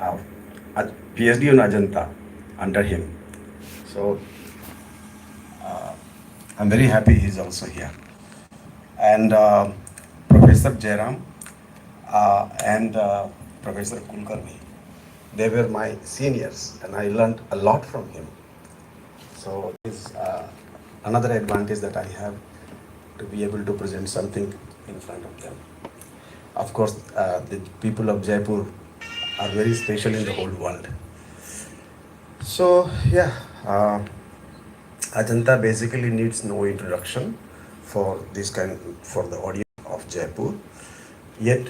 a PhD on Ajanta under him. So I'm very happy he's also here. And Professor Jairam and Professor Kulkarni, they were my seniors, and I learned a lot from him. So is another advantage that I have to be able to present something in front of them. Of course, the people of Jaipur are very special in the whole world. So yeah, Ajanta basically needs no introduction for this kind for the audience of Jaipur. Yet,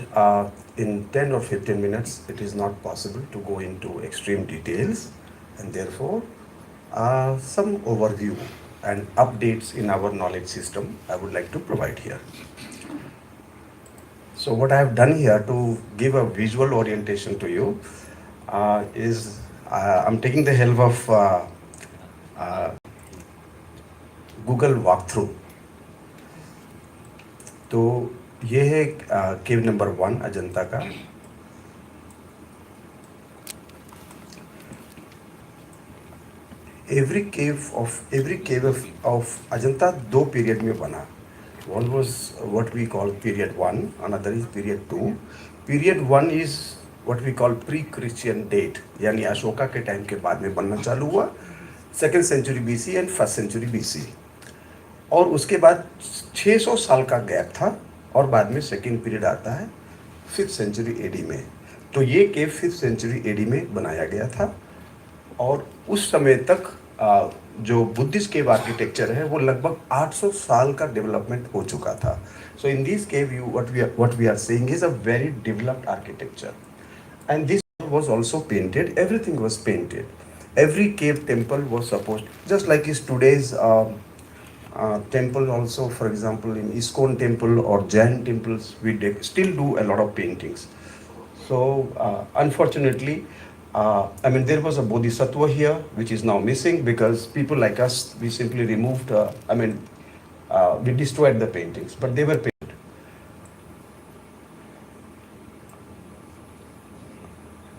in 10 or 15 minutes, it is not possible to go into extreme details, and therefore, some overview and updates in our knowledge system I would like to provide here. So, what I have done here to give a visual orientation to you is I'm taking the help of uh, Google walkthrough. तो ये है केव number 1 Ajanta का. Every cave of Ajanta दो period में बना. One was what we call period 1, another is period 2. Period 1 is what we call pre Christian date, यानी अशोका के time के बाद में बनना चालू हुआ, 2nd century BC and 1st century BC. और उसके बाद 600 साल का गैप था, और बाद में सेकेंड पीरियड आता है 5th सेंचुरी AD में. तो ये केव 5th सेंचुरी AD में बनाया गया था, और उस समय तक जो बुद्धिस्ट केव आर्किटेक्चर है वो लगभग 800 साल का डेवलपमेंट हो चुका था. So in this cave you what we are seeing is a very developed architecture, and this was also painted. Everything was painted. Every cave temple was supposed, just like is today's temple also. For example, in ISKCON temple or Jain temples, we still do a lot of paintings. So unfortunately, I mean, there was a bodhisattva here which is now missing because people like us, we simply removed, we destroyed the paintings, but they were painted.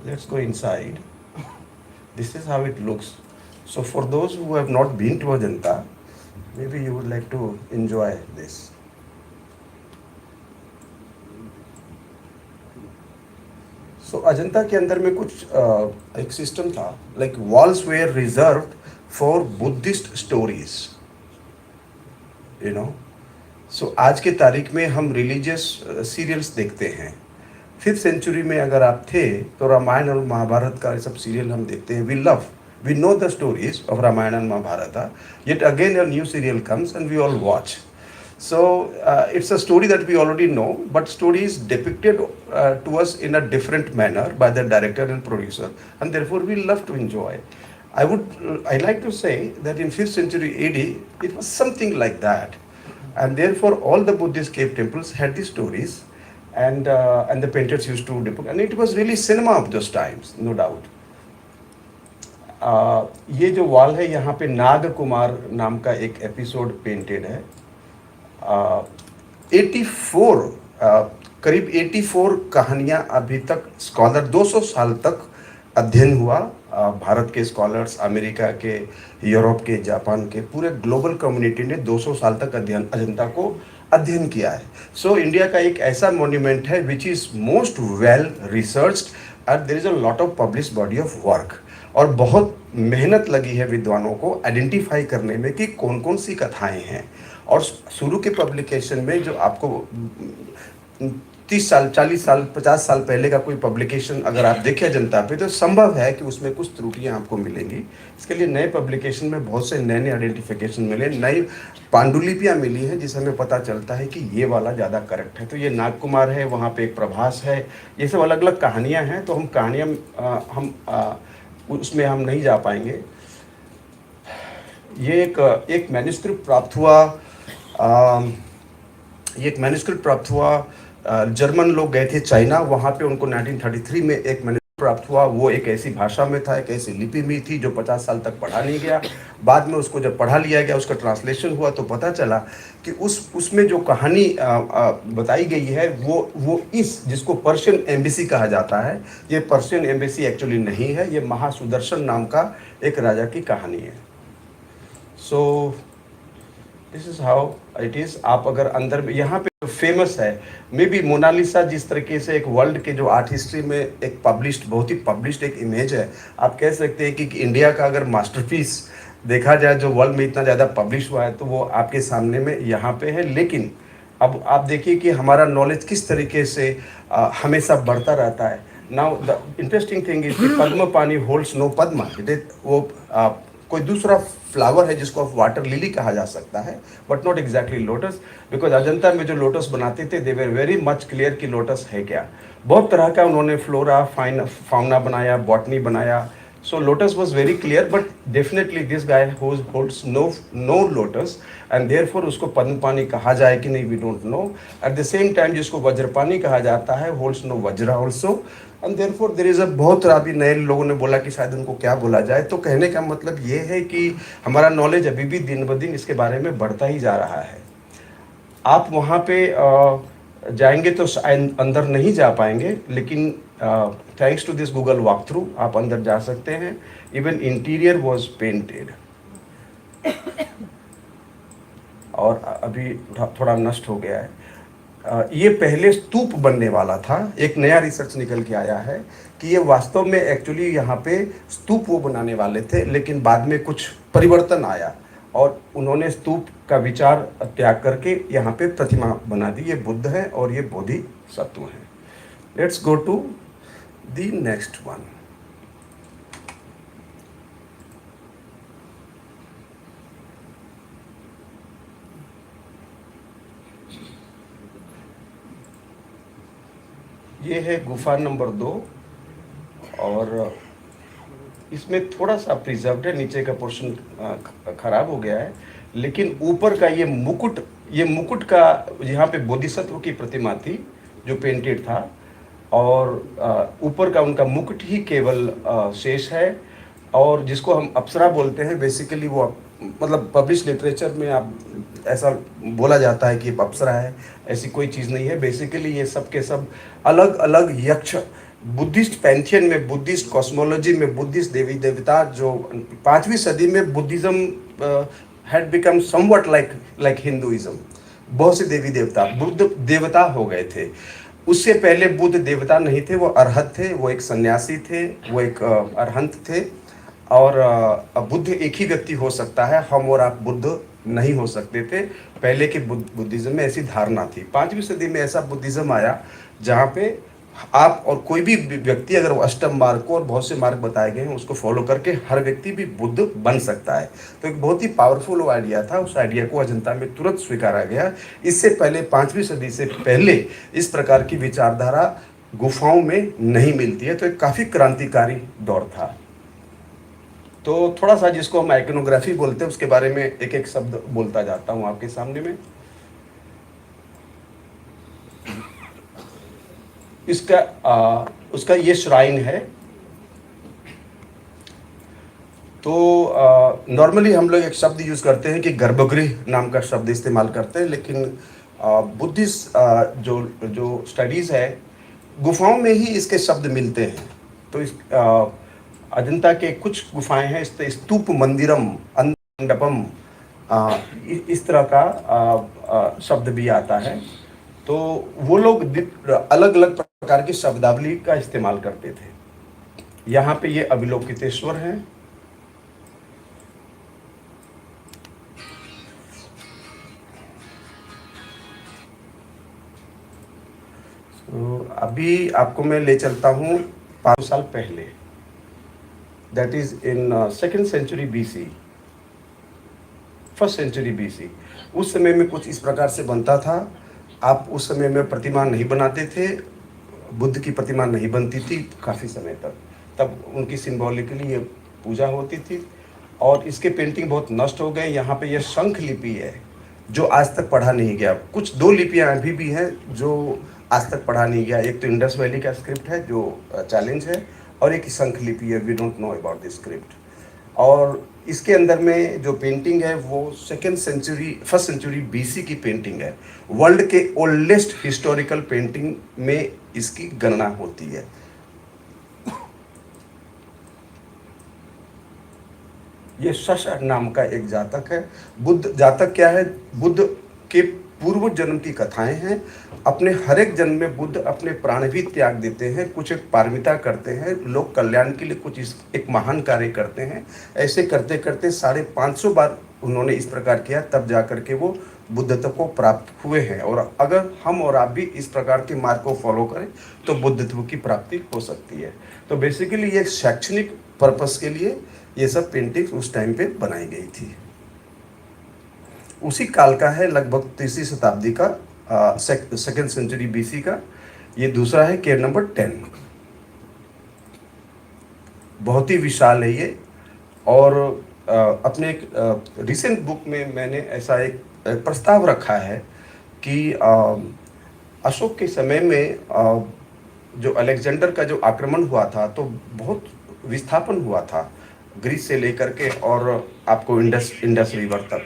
Let's go inside. This is how it looks. So for those who have not been to Ajanta, maybe you would like to enjoy this. So Ajanta के अंदर में कुछ एक system था, like walls were reserved for Buddhist stories, you know. So आज के तारीख में हम रिलीजियस सीरियल्स देखते हैं. 5th सेंचुरी में अगर आप थे तो रामायण और महाभारत का सब सीरियल हम देखते हैं. We know the stories of Ramayana and Mahabharata, yet again a new serial comes and we all watch. So it's a story that we already know, but story is depicted to us in a different manner by the director and producer, and therefore we love to enjoy. I like to say that in 5th century AD it was something like that, and therefore all the Buddhist cave temples had these stories, and the painters used to depict, and it was really cinema of those times, no doubt. ये जो wall है यहाँ पे नाग कुमार नाम का एक episode painted है. 84 करीब 84 कहानियाँ अभी तक स्कॉलर 200 साल तक अध्ययन हुआ. भारत के स्कॉलर्स, अमेरिका के, यूरोप के, जापान के, पूरे ग्लोबल कम्युनिटी ने 200 साल तक अजंता को अध्ययन किया है. सो इंडिया का एक ऐसा मॉन्यूमेंट है which is most well researched, and there is a lot of publish body of work, और बहुत मेहनत लगी है विद्वानों को आइडेंटिफाई करने में कि कौन कौन सी कथाएं हैं. और शुरू के पब्लिकेशन में जो आपको 30 साल, 40 साल, 50 साल पहले का कोई पब्लिकेशन अगर आप देखें अजंता पे, तो संभव है कि उसमें कुछ त्रुटियां आपको मिलेंगी. इसके लिए नए पब्लिकेशन में बहुत से नए आइडेंटिफिकेशन मिले, नई पांडुलिपियाँ मिली हैं, जिससे हमें पता चलता है कि ये वाला ज़्यादा करेक्ट है. तो ये नागकुमार है, वहाँ पे एक प्रभास है, ये सब अलग अलग कहानियाँ हैं. तो हम कहानियाँ उसमें हम नहीं जा पाएंगे. ये एक मैन्युस्क्रिप्ट प्राप्त हुआ. ये एक मैन्युस्क्रिप्ट प्राप्त हुआ. जर्मन लोग गए थे चाइना, वहाँ पे उनको 1933 में एक मैन्युस्क्रिप्ट प्राप्त हुआ वो एक ऐसी भाषा में था, एक ऐसी लिपि में थी जो 50 साल तक पढ़ा नहीं गया। बाद में उसको जब पढ़ा लिया गया, उसका ट्रांसलेशन हुआ तो पता चला कि उसमें जो कहानी बताई गई है वो इस जिसको पर्शियन एम्बेसी कहा जाता है, ये पर्शियन एम्बेसी एक्चुअली नहीं है, ये महासुदर्शन नाम का एक राजा की कहानी है। So this is how it is. आप अगर अंदर में यहाँ पे फेमस है मे बी मोनालिसा, जिस तरीके से एक वर्ल्ड के जो आर्ट हिस्ट्री में एक पब्लिश्ड, बहुत ही पब्लिश्ड एक इमेज है, आप कह सकते हैं कि इंडिया का अगर मास्टरपीस देखा जाए जो वर्ल्ड में इतना ज़्यादा पब्लिश हुआ है तो वो आपके सामने में यहाँ पे है। लेकिन अब आप देखिए कि हमारा नॉलेज किस तरीके से हमेशा बढ़ता रहता है। Now the interesting thing is Padmapani holds no Padma, it is वो कोई दूसरा फ्लावर है जिसको आप वाटर लिली कहा जा सकता है, but not exactly lotus, because Ajanta में जो लोटस बनाते थे they were very much clear कि लोटस है क्या। बहुत तरह का उन्होंने फ्लोरा फाउना बनाया, बॉटनी बनाया। So lotus was very clear, but definitely this guy holds no lotus, and therefore उसको पद्मपानी कहा जाए कि नहीं we don't know. At the same time जिसको वज्रपानी कहा जाता है holds no Vajra also, and therefore there is a बहुत अभी नए लोगों ने बोला कि शायद उनको क्या बोला जाए। तो कहने का मतलब ये है कि हमारा नॉलेज अभी भी दिन ब दिन इसके बारे में बढ़ता ही जा रहा है। आप वहाँ पे जाएंगे तो अंदर नहीं जा पाएंगे, लेकिन thanks to this Google walk through आप अंदर जा सकते हैं। इवन इंटीरियर वॉज पेंटेड, और अभी थोड़ा नष्ट हो गया है। ये पहले स्तूप बनने वाला था। एक नया रिसर्च निकल के आया है कि ये वास्तव में एक्चुअली यहाँ पे स्तूप वो बनाने वाले थे, लेकिन बाद में कुछ परिवर्तन आया और उन्होंने स्तूप का विचार त्याग करके यहाँ पे प्रतिमा बना दी। ये बुद्ध है और ये बोधिसत्व है। Let's go to the next one. ये है गुफा नंबर 2, और इसमें थोड़ा सा प्रिजर्व्ड है, नीचे का पोर्शन खराब हो गया है, लेकिन ऊपर का ये मुकुट का यहाँ पे बोधिसत्व की प्रतिमा थी जो पेंटेड था, और ऊपर का उनका मुकुट ही केवल शेष है, और जिसको हम अप्सरा बोलते हैं। बेसिकली वो मतलब पब्लिश लिटरेचर में आप ऐसा बोला जाता है कि अप्सरा है, ऐसी कोई चीज़ नहीं है। बेसिकली ये सब के सब अलग अलग यक्ष, बुद्धिस्ट पैंथियन में, बुद्धिस्ट कॉस्मोलॉजी में, बुद्धिस्ट देवी देवता, जो 5वीं सदी में Buddhism had become somewhat like Hinduism. बहुत से देवी देवता बुद्ध देवता हो गए थे। उससे पहले बुद्ध देवता नहीं थे, वो अरहत थे, वो एक सन्यासी थे, वो एक अरहंत थे। और बुद्ध एक ही व्यक्ति हो सकता है, हम और आप बुद्ध नहीं हो सकते थे। पहले के बुद्धिज्म में ऐसी धारणा थी। 5वीं सदी में ऐसा बुद्धिज्म आया जहाँ पे आप और कोई भी व्यक्ति, अगर वो अष्टम मार्ग को और बहुत से मार्ग बताए गए हैं उसको फॉलो करके हर व्यक्ति भी बुद्ध बन सकता है। तो एक बहुत ही पावरफुल वो आइडिया था। उस आइडिया को अजंता में तुरंत स्वीकारा गया। इससे पहले 5वीं सदी से पहले इस प्रकार की विचारधारा गुफाओं में नहीं मिलती है। तो एक काफ़ी क्रांतिकारी दौर था। तो थोड़ा सा जिसको हम आइकोनोग्राफी बोलते हैं उसके बारे में एक एक शब्द बोलता जाता हूँ आपके सामने में। उसका ये श्राइन है। तो नॉर्मली हम लोग एक शब्द यूज़ करते हैं कि गर्भगृह नाम का शब्द इस्तेमाल करते हैं, लेकिन बुद्धिस्ट जो स्टडीज़ है गुफाओं में ही इसके शब्द मिलते हैं। तो इस अजंता के कुछ गुफाएं हैं, स्तूप मंदिरम अंडपम, इस तरह का शब्द भी आता है। तो वो लोग अलग अलग प्रकार की शब्दावली का इस्तेमाल करते थे। यहाँ पे ये अविलोकितेश्वर हैं। तो अभी आपको मैं ले चलता हूँ 500 साल पहले, that is in 2nd century BC, 1st century BC। उस समय में कुछ इस प्रकार से बनता था। आप उस समय में प्रतिमा नहीं बनाते थे, बुद्ध की प्रतिमा नहीं बनती थी काफ़ी समय तक। तब उनकी सिंबॉलिकली ये पूजा होती थी, और इसके पेंटिंग बहुत नष्ट हो गए। यहाँ पे ये शंख लिपि है जो आज तक पढ़ा नहीं गया। कुछ 2 लिपियाँ अभी भी हैं जो आज तक पढ़ा नहीं गया। एक तो इंडस वैली का स्क्रिप्ट है जो चैलेंज है, और एक शंख लिपि है, we don't know about this script. और इसके अंदर में जो पेंटिंग है वो second century first century BC की पेंटिंग है। वर्ल्ड के ओल्डेस्ट हिस्टोरिकल पेंटिंग में इसकी गणना होती है। ये शश नाम का एक जातक है। बुद्ध जातक क्या है? बुद्ध के पूर्व जन्म की कथाएं हैं। अपने हर एक जन्म में बुद्ध अपने प्राण भी त्याग देते हैं, कुछ एक पारमिता करते हैं, लोक कल्याण के लिए कुछ एक महान कार्य करते हैं। ऐसे करते करते 550 बार उन्होंने इस प्रकार किया, तब जा कर के वो बुद्धत्व को प्राप्त हुए हैं। और अगर हम और आप भी इस प्रकार के मार्ग को फॉलो करें तो बुद्धत्व की प्राप्ति हो सकती है। तो बेसिकली ये शैक्षणिक पर्पस के लिए ये सब पेंटिंग्स उस टाइम पे बनाई गई थी। उसी काल का है, लगभग 3वीं शताब्दी का, सेकेंड सेंचुरी बीसी का। ये दूसरा है केव नंबर 10। बहुत ही विशाल है ये। और अपने एक रिसेंट बुक में मैंने ऐसा एक प्रस्ताव रखा है कि अशोक के समय में जो अलेक्जेंडर का जो आक्रमण हुआ था तो बहुत विस्थापन हुआ था, ग्रीस से लेकर के और आपको इंडस रिवर तक,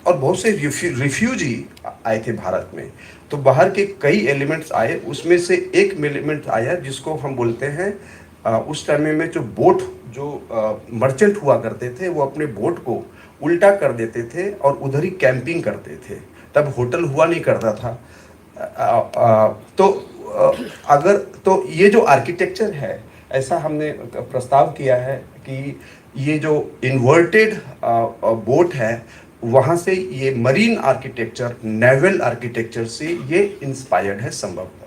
और बहुत से रिफ्यूजी आए थे भारत में। तो बाहर के कई एलिमेंट्स आए, उसमें से एक एलिमेंट आया जिसको हम बोलते हैं उस टाइम में जो बोट जो मर्चेंट हुआ करते थे वो अपने बोट को उल्टा कर देते थे और उधर ही कैंपिंग करते थे। तब होटल हुआ नहीं करता था। तो अगर तो ये जो आर्किटेक्चर है, ऐसा हमने प्रस्ताव किया है कि ये जो इन्वर्टेड बोट है वहाँ से ये मरीन आर्किटेक्चर, नेवल आर्किटेक्चर से ये इंस्पायर्ड है संभवतः।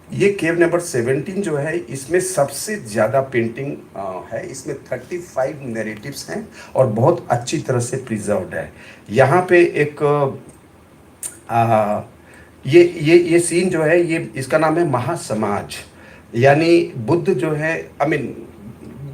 ये केव नंबर 17 जो है, इसमें सबसे ज़्यादा पेंटिंग है। इसमें 35 नैरेटिव्स हैं और बहुत अच्छी तरह से प्रिजर्व्ड है। यहाँ पे एक ये सीन जो है, ये इसका नाम है महासमाज। यानी बुद्ध जो है,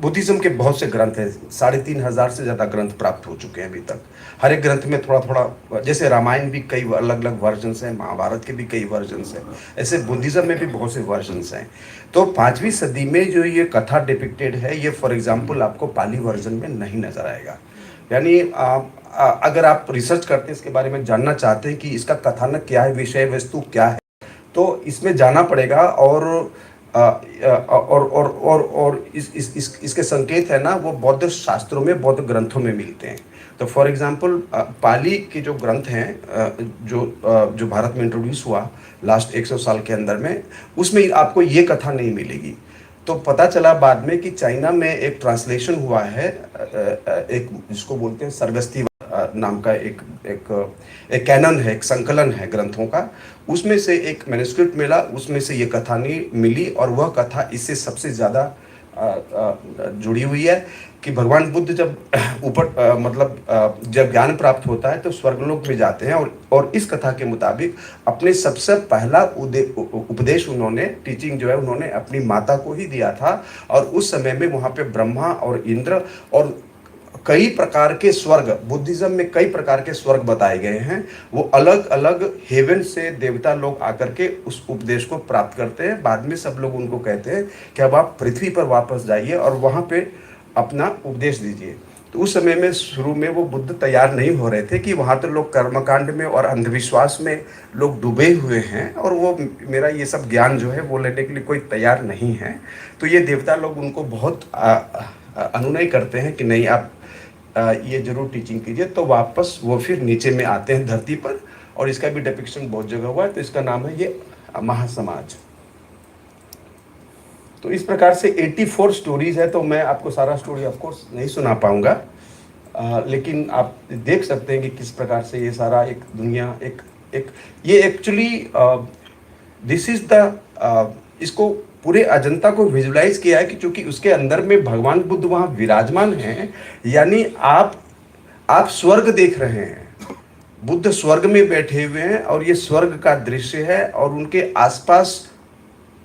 बुद्धिज्म के बहुत से ग्रंथ हैं, 3500 से ज़्यादा ग्रंथ प्राप्त हो चुके हैं अभी तक। हर एक ग्रंथ में थोड़ा थोड़ा, जैसे रामायण भी कई अलग अलग वर्जन्स हैं, महाभारत के भी कई वर्जन्स हैं, ऐसे बुद्धिज्म में भी बहुत से वर्जन्स हैं। तो 5वीं सदी में जो ये कथा डिपिक्टेड है, ये फॉर एग्जाम्पल आपको पाली वर्जन में नहीं नजर आएगा। यानी अगर आप रिसर्च करते हैं, इसके बारे में जानना चाहते हैं कि इसका कथानक क्या है, विषय वस्तु क्या है, तो इसमें जाना पड़ेगा। और इसके संकेत है ना, वो बौद्ध शास्त्रों में, बौद्ध ग्रंथों में मिलते हैं। तो फॉर एग्जांपल पाली के जो ग्रंथ हैं, जो भारत में इंट्रोड्यूस हुआ लास्ट 100 साल के अंदर में, उसमें आपको ये कथा नहीं मिलेगी। तो पता चला बाद में कि चाइना में एक ट्रांसलेशन हुआ है, एक जिसको बोलते हैं सरगस्ती नाम का एक कैनन है, एक संकलन है ग्रंथों का। उसमें से एक मैन्युस्क्रिप्ट मिला, उसमें से ये कथा नहीं मिली, और वह कथा इससे सबसे ज़्यादा जुड़ी हुई है कि भगवान बुद्ध जब जब ज्ञान प्राप्त होता है तो स्वर्गलोक में जाते हैं, और इस कथा के मुताबिक अपने सबसे पहला उपदेश उन्होंने, टीचिंग जो है, उन्होंने अपनी माता को ही दिया था। और उस समय में वहाँ पे ब्रह्मा और इंद्र और कई प्रकार के स्वर्ग, बुद्धिज्म में कई प्रकार के स्वर्ग बताए गए हैं, वो अलग अलग हेवन से देवता लोग आकर के उस उपदेश को प्राप्त करते हैं। बाद में सब लोग उनको कहते हैं कि अब आप पृथ्वी पर वापस जाइए और वहाँ पे अपना उपदेश दीजिए। तो उस समय में शुरू में वो बुद्ध तैयार नहीं हो रहे थे कि वहाँ तो लोग कर्मकांड में और अंधविश्वास में लोग डूबे हुए हैं, और वो मेरा ये सब ज्ञान जो है वो लेने के लिए कोई तैयार नहीं है। तो ये देवता लोग उनको बहुत अनुनय करते हैं कि नहीं, आप ये जरूर टीचिंग कीजिए। तो वापस वो फिर नीचे में आते हैं धरती पर, और इसका भी डिपिक्शन बहुत जगह हुआ है। तो इसका नाम है ये महासमाज। तो इस प्रकार से 84 स्टोरीज है। तो मैं आपको सारा स्टोरी ऑफ कोर्स नहीं सुना पाऊंगा, लेकिन आप देख सकते हैं कि किस प्रकार से ये सारा एक दुनिया, एक ये एक्चुअली दिस इज द इसको पूरे अजंता को विजुलाइज किया है कि चूंकि उसके अंदर में भगवान बुद्ध वहाँ विराजमान हैं। यानी आप आप स्वर्ग देख रहे हैं, बुद्ध स्वर्ग में बैठे हुए हैं और ये स्वर्ग का दृश्य है, और उनके आसपास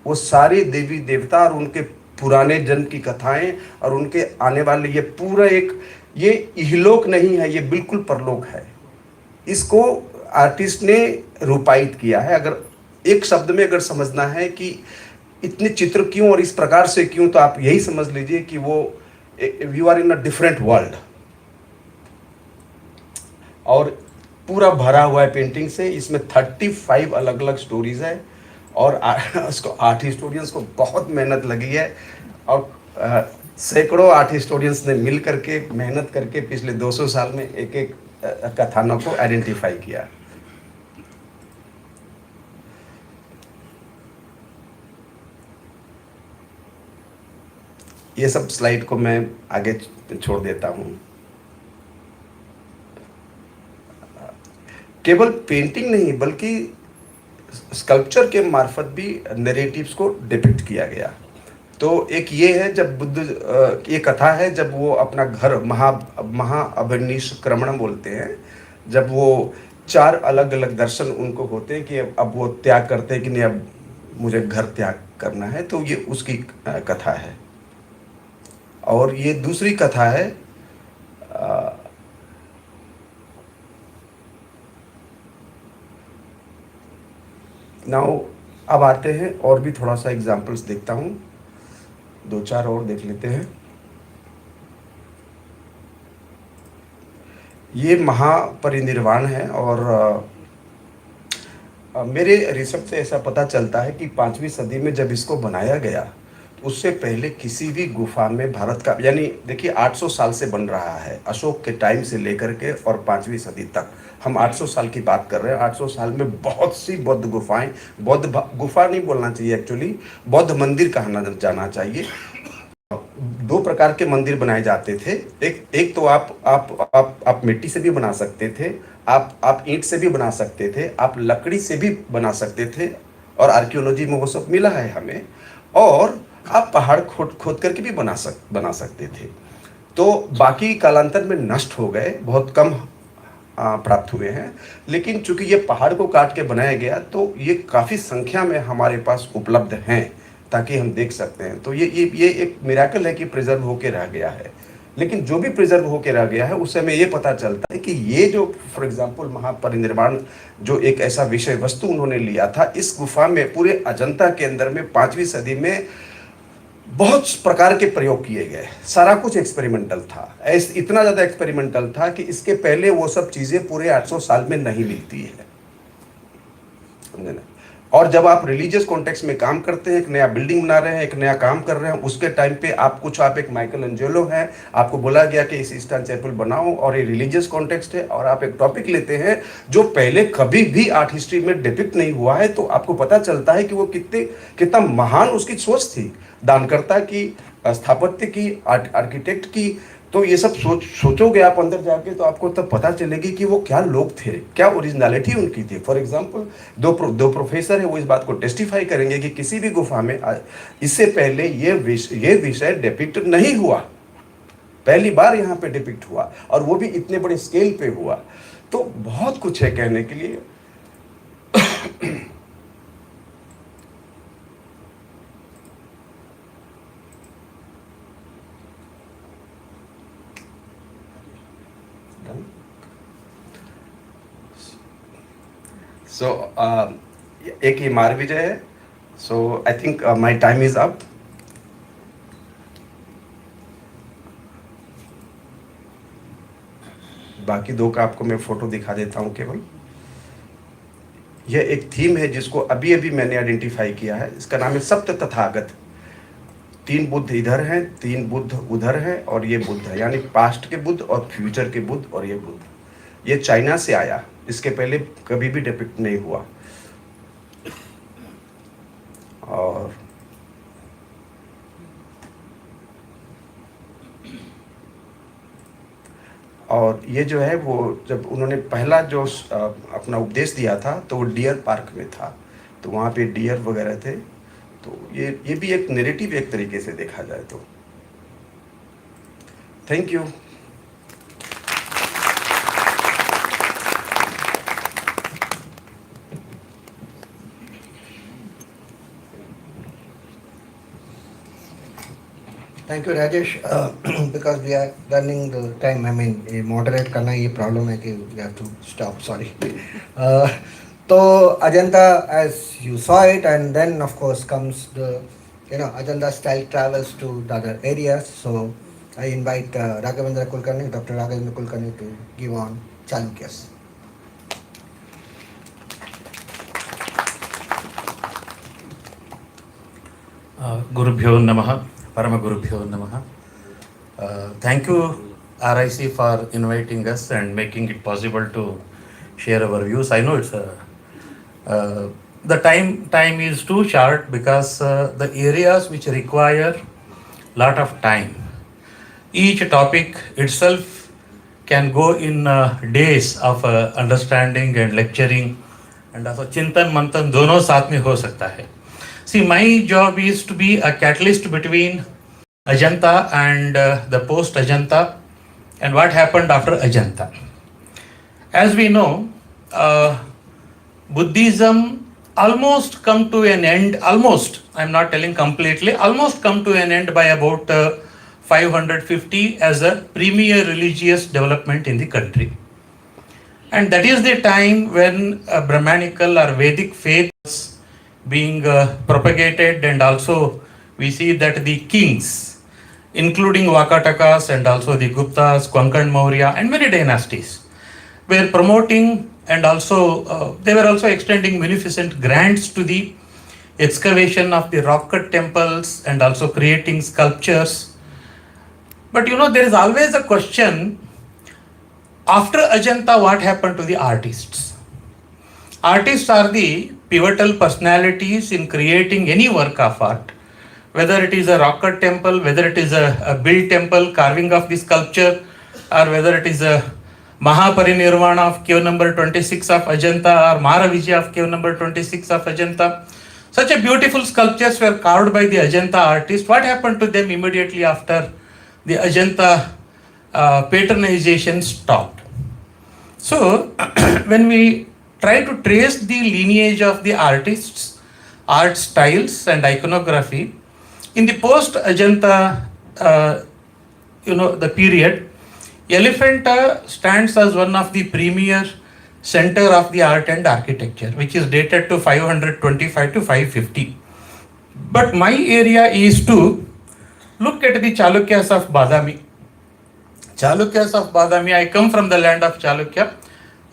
वो सारे देवी देवता और उनके पुराने जन्म की कथाएं और उनके आने वाले, ये पूरा एक, ये इहलोक नहीं है, ये बिल्कुल परलोक है। इसको आर्टिस्ट ने रूपायित किया है। अगर एक शब्द में अगर समझना है कि इतने चित्र क्यों और इस प्रकार से क्यों, तो आप यही समझ लीजिए कि वो, you are in a different world. और पूरा भरा हुआ है पेंटिंग से। इसमें 35 अलग अलग स्टोरीज है, और उसको आर्ट हिस्टोरियंस को बहुत मेहनत लगी है, और सैकड़ों आर्ट हिस्टोरियंस ने मिल करके मेहनत करके पिछले 200 साल में एक एक कथानक को आइडेंटिफाई किया। ये सब स्लाइड को मैं आगे छोड़ देता हूँ। केवल पेंटिंग नहीं बल्कि स्कल्पचर के मार्फत भी नैरेटिव्स को डिपिक्ट किया गया। तो एक ये है, जब बुद्ध, ये कथा है जब वो अपना घर महाअभिनिष्क्रमण बोलते हैं, जब वो 4 अलग अलग दर्शन उनको होते हैं कि अब वो त्याग करते हैं कि नहीं, अब मुझे घर त्याग करना है, तो ये उसकी कथा है। और ये दूसरी कथा है, नाउ अब आते हैं और भी थोड़ा सा एग्जाम्पल्स देखता हूँ, 2-4 और देख लेते हैं। ये महापरिनिर्वाण है, और मेरे रिसर्च से ऐसा पता चलता है कि 5वीं सदी में जब इसको बनाया गया, उससे पहले किसी भी गुफा में भारत का, यानी देखिए 800 साल से बन रहा है, अशोक के टाइम से लेकर के और 5वीं सदी तक हम 800 साल की बात कर रहे हैं। 800 साल में बहुत सी बौद्ध गुफाएं, बौद्ध गुफा नहीं बोलना चाहिए एक्चुअली, बौद्ध मंदिर कहना जाना चाहिए। 2 प्रकार के मंदिर बनाए जाते थे। एक तो आप मिट्टी से भी बना सकते थे, आप ईंट से भी बना सकते थे, आप लकड़ी से भी बना सकते थे, और आर्कियोलॉजी में वो सब मिला है हमें। और आप पहाड़ खोद खोद करके भी बना सकते थे। तो बाकी कालांतर में नष्ट हो गए, बहुत कम प्राप्त हुए हैं। लेकिन चूंकि ये पहाड़ को काट के बनाया गया, तो ये काफ़ी संख्या में हमारे पास उपलब्ध हैं, ताकि हम देख सकते हैं। तो ये एक मिराकल है कि प्रिजर्व होके रह गया है। लेकिन जो भी प्रिजर्व होके रह गया है, उससे हमें ये पता चलता है कि ये जो, फॉर एग्जांपल, महापरिनिर्वाण जो एक ऐसा विषय वस्तु उन्होंने लिया था, इस गुफा में पूरे अजंता के अंदर में 5वीं सदी में बहुत प्रकार के प्रयोग किए गए। सारा कुछ एक्सपेरिमेंटल था, इतना ज़्यादा एक्सपेरिमेंटल था कि इसके पहले वो सब चीज़ें पूरे 800 साल में नहीं मिलती है, समझे ना। और जब आप रिलीजियस कॉन्टेक्स्ट में काम करते हैं, एक नया बिल्डिंग बना रहे हैं, एक नया काम कर रहे हैं, उसके टाइम पे आप एक माइकल एंजेलो हैं, आपको बोला गया कि इस ईस्टर्न चैपल बनाओ, और ये रिलीजियस कॉन्टेक्स्ट है, और आप एक टॉपिक लेते हैं जो पहले कभी भी आर्ट हिस्ट्री में डिपिक्ट नहीं हुआ है, तो आपको पता चलता है कि वो कितना महान उसकी सोच थी, दानकर्ता की, स्थापत्य की, आर्किटेक्ट की। तो ये सब सोचोगे आप अंदर जाके, तो आपको तब पता चलेगी कि वो क्या लोग थे, क्या ओरिजिनलिटी उनकी थी। फॉर एग्जांपल, दो प्रोफेसर है, वो इस बात को टेस्टिफाई करेंगे कि किसी भी गुफा में इससे पहले ये विषय डिपिक्ट नहीं हुआ, पहली बार यहाँ पे डिपिक्ट हुआ, और वो भी इतने बड़े स्केल पे हुआ। तो बहुत कुछ है कहने के लिए। सो एक ये मार विजय है। So I think my time is up. बाकी 2 का आपको मैं फोटो दिखा देता हूँ केवल। यह एक थीम है जिसको अभी अभी मैंने आइडेंटिफाई किया है। इसका नाम है सप्त तथागत। 3 बुद्ध इधर हैं, 3 बुद्ध उधर हैं, और ये बुद्ध है, यानी पास्ट के बुद्ध और फ्यूचर के बुद्ध, और ये बुद्ध, ये चाइना से आया, इसके पहले कभी भी डिपिक्ट नहीं हुआ। और ये जो है, वो जब उन्होंने पहला जो अपना उपदेश दिया था, तो वो डियर पार्क में था, तो वहाँ पे डियर वगैरह थे। तो ये भी एक नैरेटिव एक तरीके से देखा जाए तो। Thank you. Thank you, Rajesh. Because we are running the time, I mean, ये moderate करना ये problem है कि we have to stop. Sorry. Uh, तो Ajanta, as you saw it, and then of course comes the, Ajanta style travels to the other areas. So I invite Raghavendra Kulkarni, Dr. Raghavendra Kulkarni, to give on Chalukyas. Gurubhyo Namaha, Parama Gurubhyo Namaha. Thank you, RIC, for inviting us and making it possible to share our views. I know the time is too short because the areas which require lot of time, each topic itself can go in days of understanding and lecturing, and also चिंतन मंथन दोनों साथ में हो सकता है. See, my job is to be a catalyst between Ajanta and the post Ajanta and what happened after Ajanta. As we know, Buddhism almost come to an end, almost, I'm not telling completely, almost come to an end by about 550 as a premier religious development in the country. And that is the time when Brahmanical or Vedic faith was being propagated, and also we see that the kings, including Vakatakas and also the Guptas, Konkan Maurya and many dynasties, were promoting, and also they were also extending munificent grants to the excavation of the rock cut temples and also creating sculptures. But there is always a question, after Ajanta, what happened to the artists? Artists are the pivotal personalities in creating any work of art, whether it is a rock cut temple, whether it is a built temple, carving of the sculpture, or whether it is a Mahaparinirvana of cave number 26 of Ajanta or Mahavijaya of cave number 26 of Ajanta. Such a beautiful sculptures were carved by the Ajanta artist. What happened to them immediately after the Ajanta patronization stopped? So, when we try to trace the lineage of the artists, art styles and iconography, in the post-Ajanta, the period, Elephanta stands as one of the premier center of the art and architecture, which is dated to 525 to 550. But my area is to look at the Chalukyas of Badami. Chalukyas of Badami, I come from the land of Chalukya.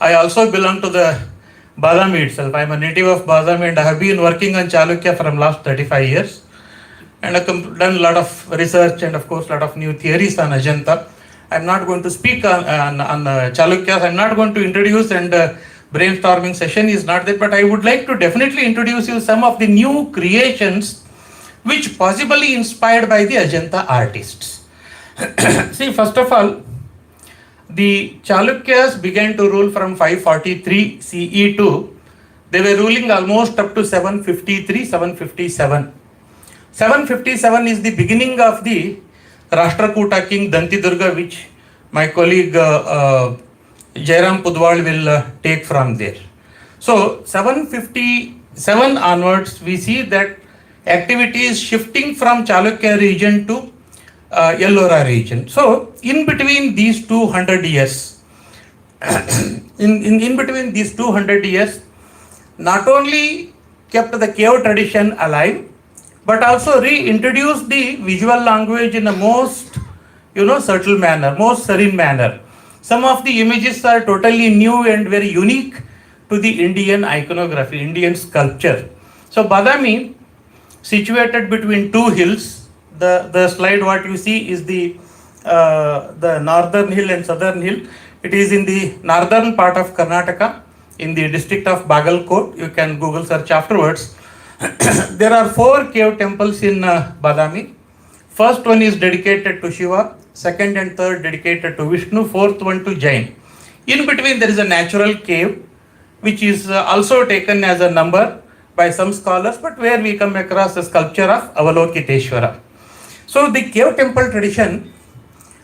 I also belong to the Badami itself. I am a native of Badami and I have been working on Chalukya from last 35 years. And I have done a lot of research and of course a lot of new theories on Ajanta. I am not going to speak on Chalukyas. I am not going to introduce, and brainstorming session is not there, but I would like to definitely introduce you some of the new creations which possibly inspired by the Ajanta artists. See, first of all, the Chalukyas began to rule from 543 CE to, they were ruling almost up to 753, 757. 757 is the beginning of the Rashtrakuta king Danti Durga, which my colleague Jairam Pudwal will take from there. So 757 onwards, we see that activity is shifting from Chalukya region to Ellora region. So in between these 200 years, in between these 200 years, not only kept the cave tradition alive, but also reintroduced the visual language in a most, subtle manner, most serene manner. Some of the images are totally new and very unique to the Indian iconography, Indian sculpture. So Badami, situated between two hills, the slide what you see is the northern hill and southern hill. It is in the northern part of Karnataka, in the district of Bagalkot. You can Google search afterwards. There are 4 cave temples in Badami. First one is dedicated to Shiva, second and third dedicated to Vishnu, fourth one to Jain. In between there is a natural cave which is also taken as a number by some scholars, but where we come across the sculpture of Avalokiteshvara. So the cave temple tradition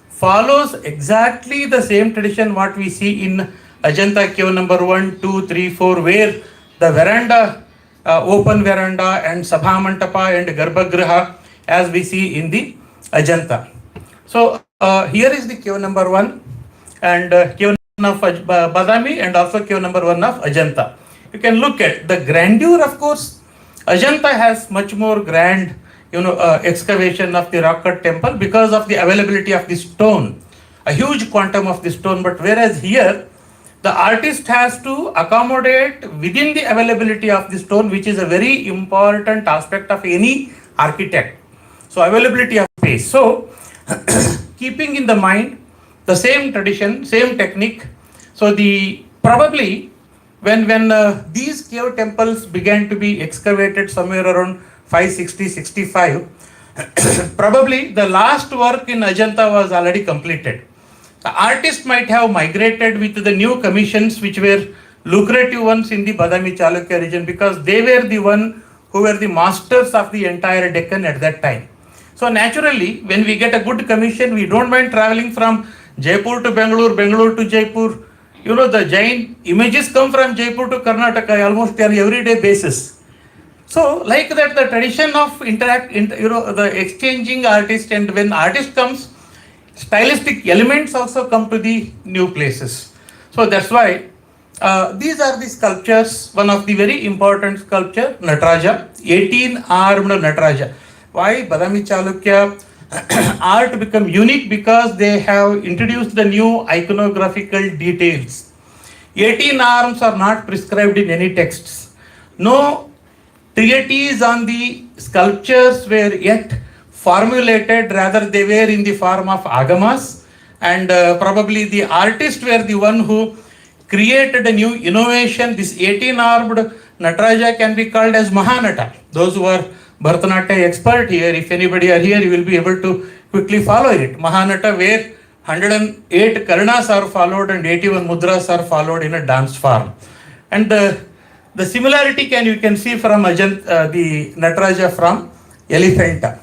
follows exactly the same tradition what we see in Ajanta cave number 1, 2, 3, 4, where the veranda, open veranda and Sabha Mantapa and Garbhagriha, as we see in the Ajanta. So here is the cave number 1 and cave of Badami and also cave number 1 of Ajanta. You can look at the grandeur, of course. Ajanta has much more grand, excavation of the rock cut temple because of the availability of the stone, a huge quantum of the stone. But whereas here, the artist has to accommodate within the availability of the stone, which is a very important aspect of any architect. So availability of space. So keeping in the mind the same tradition, same technique. So the probably when these cave temples began to be excavated somewhere around 560-65, probably the last work in Ajanta was already completed. The artist might have migrated with the new commissions, which were lucrative ones in the Badami Chalukya region, because they were the one who were the masters of the entire Deccan at that time. So naturally, when we get a good commission, we don't mind traveling from Jaipur to Bangalore, Bangalore to Jaipur. The Jain images come from Jaipur to Karnataka almost on everyday basis. So like that, the tradition of the exchanging artist, and when artist comes, stylistic elements also come to the new places. So that's why these are the sculptures. One of the very important sculpture, Nataraja, 18-armed Nataraja. Why Badami Chalukya art become unique? Because they have introduced the new iconographical details. 18 arms are not prescribed in any texts. No treatise on the sculptures were yet formulated, rather they were in the form of agamas, and probably the artists were the one who created a new innovation. This 18-armed Nataraja can be called as Mahanata. Those who are Bharatanatyam expert here, if anybody are here, you will be able to quickly follow it. Mahanata, where 108 Karnas are followed and 81 Mudras are followed in a dance form. And the similarity you can see from the Nataraja from Elephanta.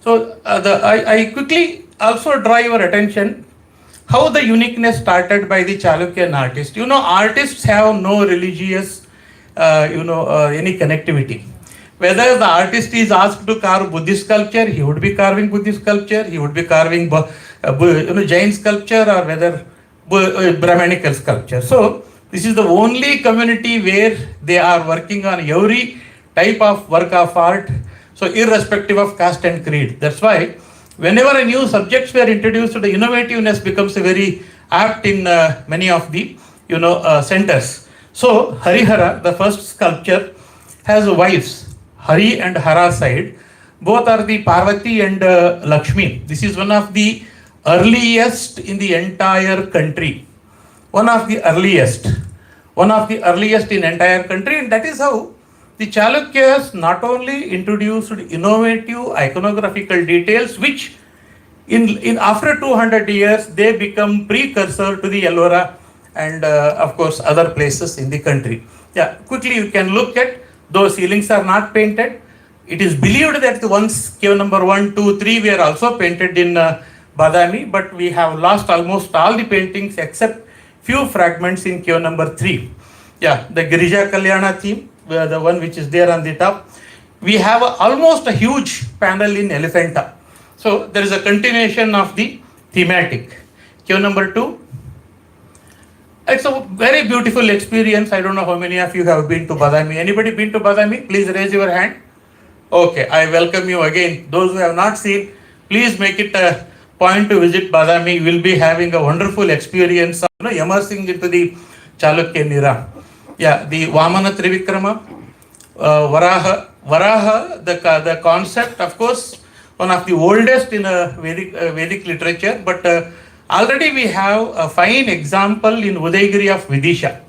So I quickly also draw your attention how the uniqueness started by the Chalukyan artist. Artists have no religious, any connectivity. Whether the artist is asked to carve Buddhist sculpture, he would be carving Buddhist sculpture, he would be carving Jain sculpture, or whether Brahmanical sculpture. So this is the only community where they are working on every type of work of art, so irrespective of caste and creed. That's why whenever a new subjects were introduced, the innovativeness becomes very apt in many of the centers. So Harihara, the first sculpture, has wives, Hari and Hara side. Both are the Parvati and Lakshmi. This is one of the earliest in the entire country. One of the earliest in entire country, and that is how the Chalukyas not only introduced innovative iconographical details, which in after 200 years they become precursor to the Ellora and of course other places in the country. Yeah, quickly you can look at those ceilings are not painted. It is believed that once cave number 1, 2, 3 were also painted in Badami, but we have lost almost all the paintings except few fragments in cave number 3. Yeah, the Girija Kalyana theme, the one which is there on the top. We have almost a huge panel in Elephanta. So there is a continuation of the thematic. Cave number 2. It's a very beautiful experience. I don't know how many of you have been to Badami. Anybody been to Badami? Please raise your hand. Okay, I welcome you again. Those who have not seen, please make it a point to visit Badami. You will be having a wonderful experience of immersing into the Chalukyan era. Yeah, the Vamana Trivikrama, Varaha, the concept, of course, one of the oldest in Vedic literature, but already we have a fine example in Udaygiri of Vidisha.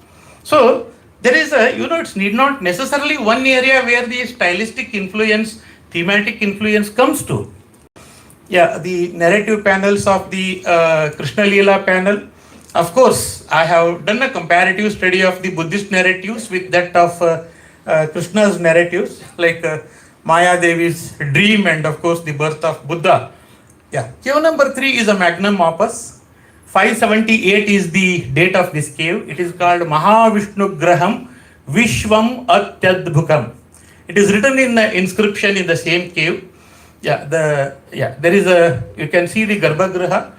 So there is it need not necessarily one area where the stylistic influence, thematic influence comes to. Yeah, the narrative panels of the Krishna Leela panel. Of course, I have done a comparative study of the Buddhist narratives with that of Krishna's narratives, like Maya Devi's dream and of course the birth of Buddha. Yeah, cave number 3 is a magnum opus. 578 is the date of this cave. It is called Mahavishnu Graham Vishwam Atyadbhukam. It is written in the inscription in the same cave. There is you can see the Garbhagriha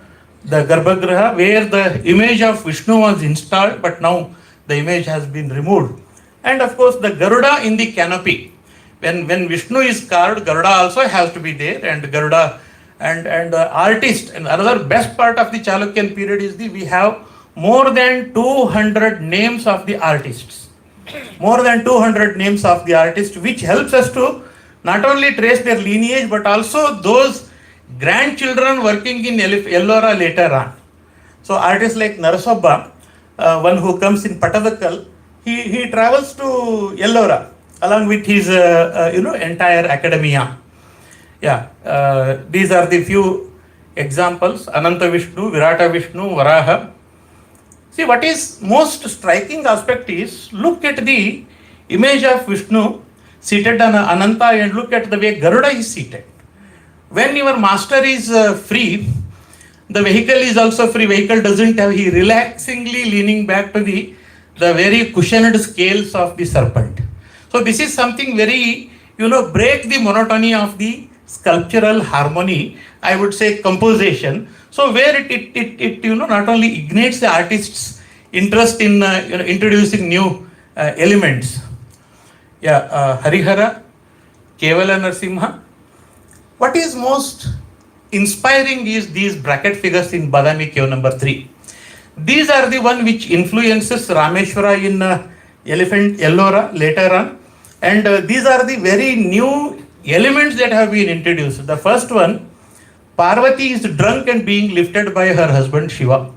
where the image of Vishnu was installed, but now the image has been removed. And of course, the Garuda in the canopy. When Vishnu is carved, Garuda also has to be there, and Garuda and the artist. And another best part of the Chalukyan period is we have more than 200 names of the artists. More than 200 names of the artists, which helps us to not only trace their lineage, but also those grandchildren working in Ellora later on. So artists like Narasobba, one who comes in Patadakal, he travels to Ellora along with his entire academia. These are the few examples: Ananta Vishnu, Virata Vishnu, Varaha. See, what is most striking aspect is, look at the image of Vishnu seated on Ananta and look at the way Garuda is seated. When your master is free, the vehicle is also free. Vehicle doesn't have, he relaxingly leaning back to the very cushioned scales of the serpent. So this is something very, break the monotony of the sculptural harmony, I would say composition. So where it not only ignites the artist's interest in introducing new elements. Harihara, Kevala Narasimha. What is most inspiring is these bracket figures in Badami cave number 3. These are the one which influences Rameshwara in Elephant Ellora later on, and these are the very new elements that have been introduced. The first one, Parvati is drunk and being lifted by her husband Shiva.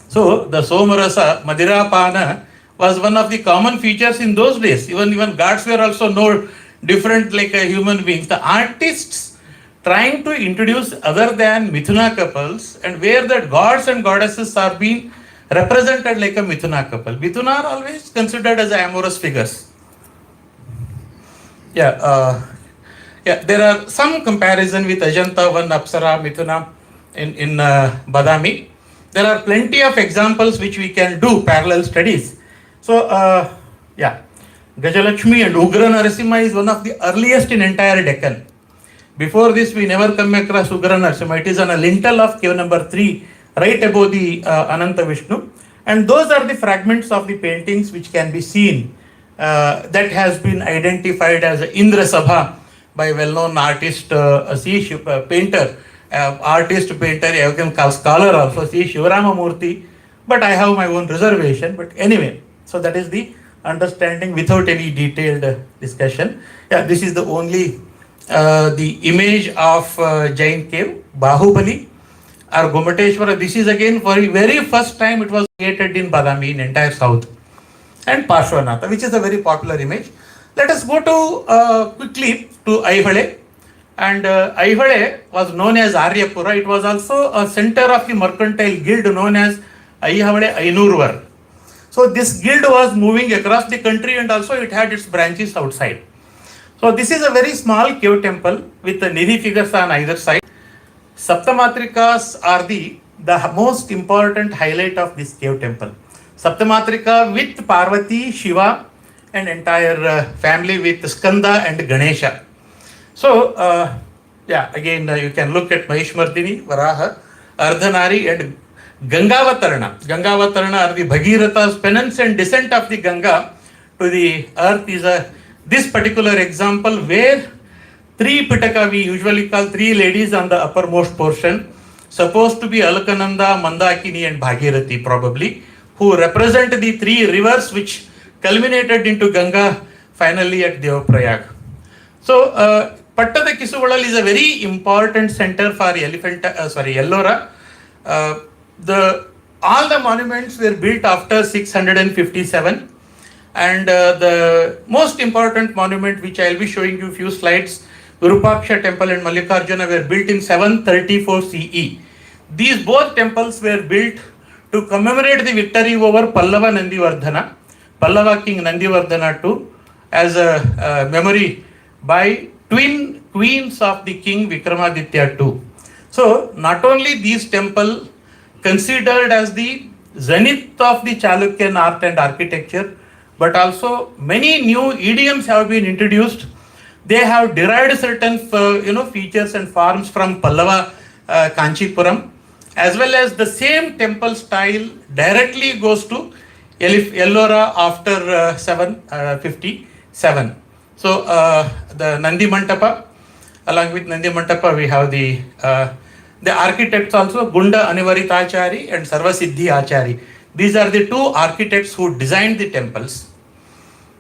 So the Somarasa, Madirapana was one of the common features in those days. Even gods were also no different like a human being. The artists trying to introduce other than Mithuna couples, and where the gods and goddesses are being represented like a Mithuna couple. Mithuna are always considered as amorous figures. There are some comparison with Ajanta, one Apsara, Mithuna in Badami. There are plenty of examples which we can do parallel studies. So, Gajalakshmi and Ugra Narasimha is one of the earliest in entire Deccan. Before this, we never come across Ugra Narasimha. It is on a lintel of cave number 3, right above the Ananta Vishnu. And those are the fragments of the paintings which can be seen that has been identified as Indra Sabha by well-known artist, painter, you can call scholar also, C. Shivarama Murthy. But I have my own reservation. But anyway, so that is the understanding without any detailed discussion. This is the only the image of Jain cave, Bahubali or Gomateshwara. This is again for the very first time it was created in Badami in entire south. And Parshvanatha, which is a very popular image. Let us go to quickly to Aihale. And Aihale was known as Aryapura. It was also a center of the mercantile guild known as Aihale Ainurvar. So this guild was moving across the country, and also it had its branches outside. So this is a very small cave temple with the Nidhi figures on either side. Saptamatrikas are the most important highlight of this cave temple. Saptamatrika with Parvati, Shiva, and entire family with Skanda and Ganesha. So, again you can look at Mahishmardini, Varaha, Ardhanari, and Gangavatarana. Gangavatarana are the Bhagirathas penance and descent of the Ganga to the earth is this particular example where 3 Pitaka, we usually call 3 ladies on the uppermost portion, supposed to be Alkananda, Mandakini and Bhagirathi probably, who represent the 3 rivers which culminated into Ganga finally at Devaprayag. So, Pattada Kisuvalal is a very important center for Ellora. All the monuments were built after 657, and the most important monument which I will be showing you few slides, Virupaksha temple and Mallikarjuna, were built in 734 CE. These both temples were built to commemorate the victory over Pallava Nandivardhana, Pallava king Nandivardhana II, as a memory by twin queens of the king Vikramaditya II. So not only these temple considered as the zenith of the Chalukyan art and architecture, but also many new idioms have been introduced They have derived certain features and forms from Pallava Kanchipuram, as well as the same temple style directly goes to Ellora after 757. So the Nandi Mantapa, along with Nandi Mantapa, we have the architects also, Gunda Anivaritachari and Sarvasiddhi Achari. These are the two architects who designed the temples.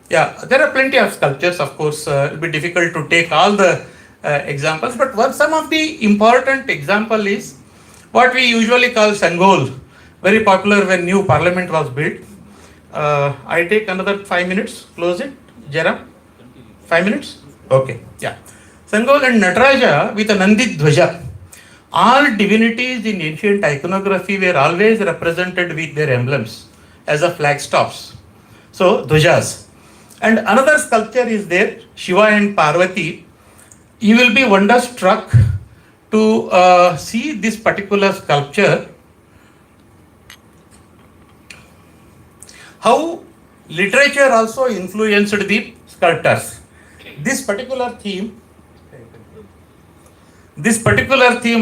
Yeah, there are plenty of sculptures, of course. It will be difficult to take all the examples, but some of the important example is what we usually call Sangol, very popular when new parliament was built. I take another 5 minutes, close it. Jera, 5 minutes? Okay, yeah. Sangol and Nataraja with a Nandi Dhwaja. All divinities in ancient iconography were always represented with their emblems as a flagstops. So, Dhwajas. And another sculpture is there, Shiva and Parvati. You will be wonderstruck to see this particular sculpture. How literature also influenced the sculptors. This particular theme,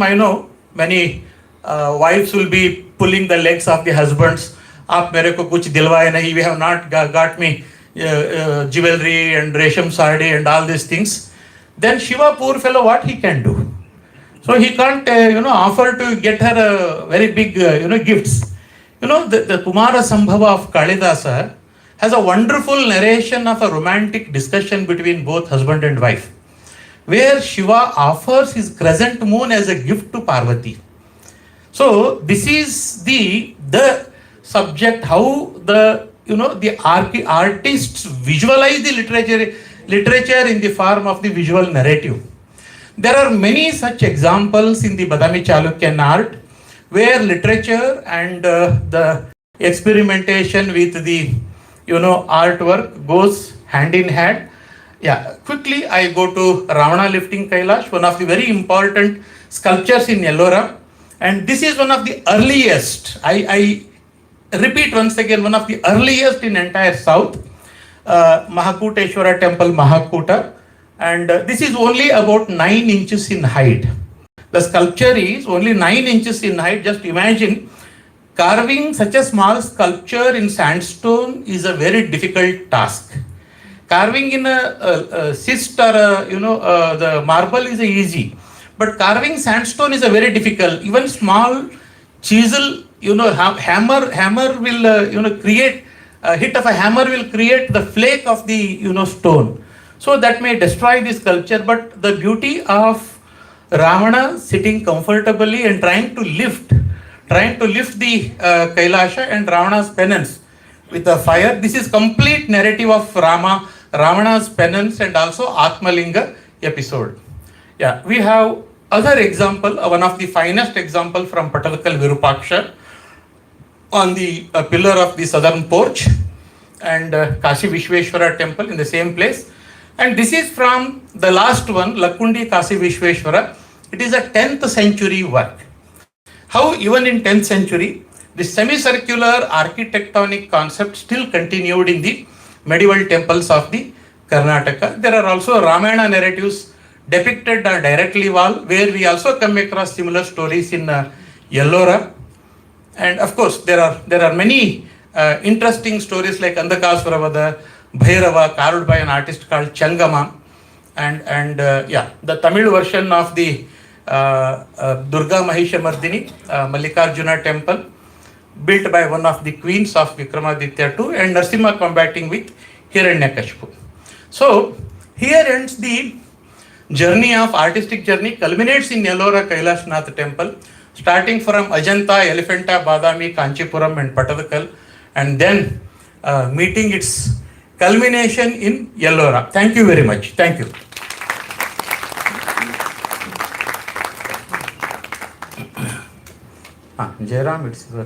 I know many wives will be pulling the legs of the husbands. Aap mere ko kuch dilwaye nahi, we have not got me jewelry and resham sari and all these things. Then Shiva, poor fellow, what he can do? So he can't, offer to get her very big, gifts. The Kumara Sambhava of Kalidasa has a wonderful narration of a romantic discussion between both husband and wife, where Shiva offers his crescent moon as a gift to Parvati. So this is the subject, how the artists visualize the literature in the form of the visual narrative. There are many such examples in the Badami Chalukyan art, where literature and the experimentation with the artwork goes hand in hand. Yeah, quickly I go to Ravana lifting Kailash, one of the very important sculptures in Ellora, and this is one of the earliest, I repeat once again, one of the earliest in entire south, Mahakuteshwara temple, Mahakuta, and this is only about 9 inches in height. The sculpture is only 9 inches in height. Just imagine, carving such a small sculpture in sandstone is a very difficult task. Carving in a schist or the marble is easy, but carving sandstone is a very difficult. Even small chisel, hammer will create hit of a hammer will create the flake of the stone. So that may destroy the sculpture. But the beauty of Ravana sitting comfortably and trying to lift the Kailasha and Ravana's penance with the fire. This is complete narrative of Ravana's penance and also Atmalinga episode. Yeah, we have other example, one of the finest example from Patalakal Virupaksha on the pillar of the southern porch, and Kashi Vishweshwara temple in the same place. And this is from the last one, Lakundi Kashi Vishweshwara. It is a 10th century work. How even in 10th century, the semicircular architectonic concept still continued in the medieval temples of the Karnataka. There are also Ramayana narratives depicted directly wall, where we also come across similar stories in Ellora. And of course, there are many interesting stories like Andakasuravada, Bhairava, carved by an artist called Changama, and the Tamil version of the Durga Mahishamardini, Mallikarjuna temple, built by one of the queens of Vikramaditya II, and Narasimha combating with Hiranyakashipu. So here ends the journey of artistic journey, culminates in Ellora Kailashnath temple, starting from Ajanta, Elephanta, Badami, Kanchipuram and Patalakal, and then meeting its culmination in Ellora. Thank you very much. Thank you. Jairam, it's your...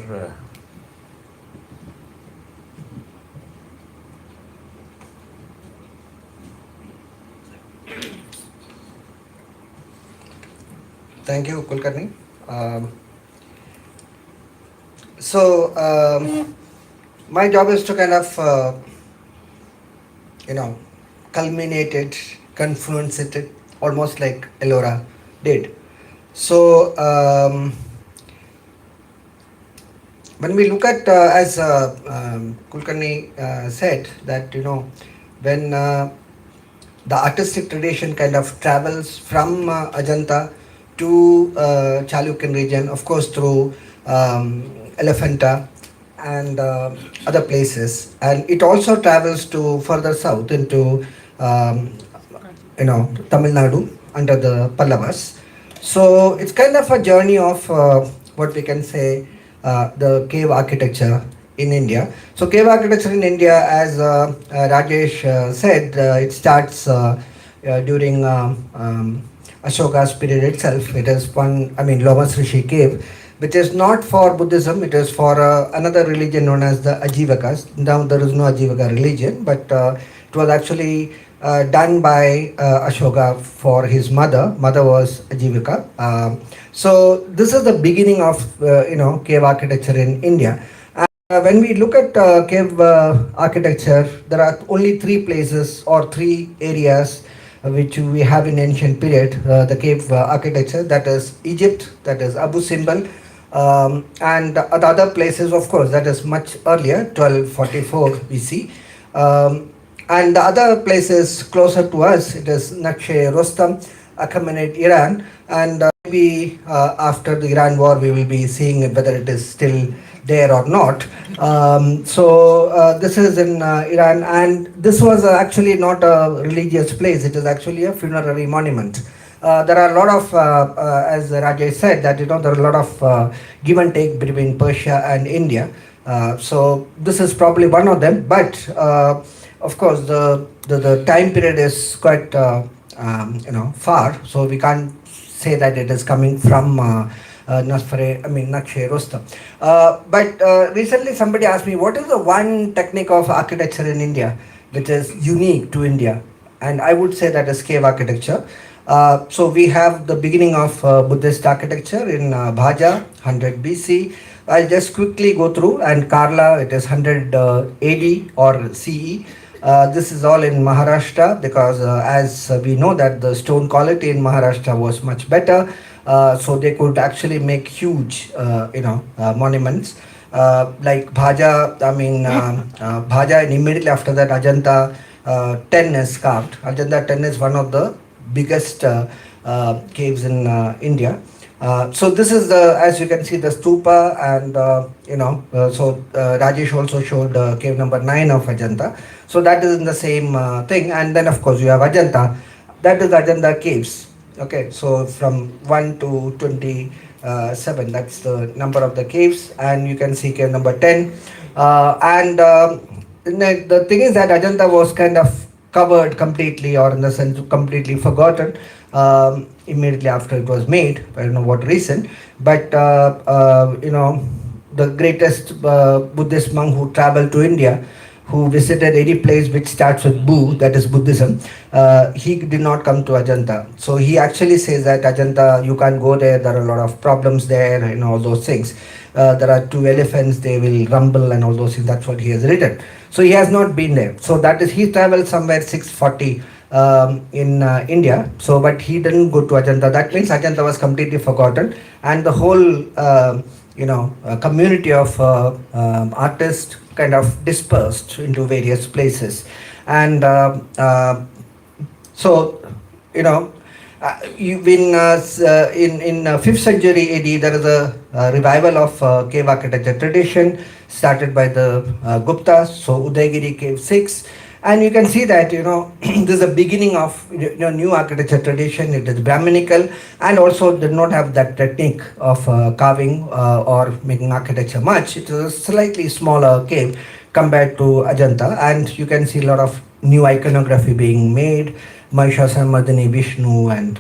Thank you, Kulkarni. My job is to kind of, culminate it confluence it almost like Ellora did. So when we look at, as Kulkarni said, that when the artistic tradition kind of travels from Ajanta to Chalukyan region, of course through Elephanta and other places, and it also travels to further south into um, Tamil Nadu under the Pallavas. So it's kind of a journey of what we can say the cave architecture in India. So cave architecture in India, as Rajesh said, it starts during Ashoka's period itself. It is one, I mean, Lomas Rishi cave, which is not for Buddhism. It is for another religion known as the Ajivakas. Now there is no Ajivaka religion, but it was actually done by Ashoka for his mother. Mother was Ajivika. So this is the beginning of cave architecture in India. When we look at cave architecture, there are only three places or three areas which we have in ancient period, the cave architecture, that is Egypt, that is Abu Simbel, and the other places, of course, that is much earlier, 1244 BC. And the other places closer to us, it is Nakshe Rostam, Achaemenid Iran, and maybe after the Iran war, we will be seeing whether it is still there or not. So this is in Iran, and this was actually not a religious place. It is actually a funerary monument. There are a lot of, as Rajesh said, that there are a lot of give and take between Persia and India. So this is probably one of them, but of course the time period is quite far, so we can't say that it is coming from Nakshe Rostam. But recently somebody asked me, what is the one technique of architecture in India which is unique to India? And I would say that is cave architecture. So we have the beginning of Buddhist architecture in Bhaja, 100 BC. I'll just quickly go through, and Karla, it is 100 AD or CE. This is all in Maharashtra, because as we know that the stone quality in Maharashtra was much better, so they could actually make huge monuments like Bhaja. Bhaja, and immediately after that Ajanta 10 is carved. Ajanta 10 is one of the biggest caves in India. So this is the, as you can see, the stupa, and Rajesh also showed cave number 9 of Ajanta. So that is in the same thing, and then of course you have Ajanta. That is Ajanta caves. Okay, so from 1 to 27, that's the number of the caves, and you can see cave number 10. The thing is that Ajanta was kind of covered completely, or in the sense completely forgotten immediately after it was made. I don't know what reason, but the greatest Buddhist monk who traveled to India, who visited any place which starts with Bu, that is Buddhism, he did not come to Ajanta. So he actually says that Ajanta, you can't go there, there are a lot of problems there, and all those things. There are 2 elephants, they will rumble and all those things. That's what he has written. So he has not been there. So that is, he traveled somewhere 640 in India. So, but he didn't go to Ajanta. That means Ajanta was completely forgotten, and the whole community of artists kind of dispersed into various places. And in 5th century AD, there is a revival of cave architecture tradition started by the Guptas. So Udaygiri Cave 6, and you can see that this is a beginning of new architecture tradition. It is Brahminical, and also did not have that technique of carving or making architecture much. It is a slightly smaller cave compared to Ajanta, and you can see a lot of new iconography being made, Mahishasuramardi, Vishnu, and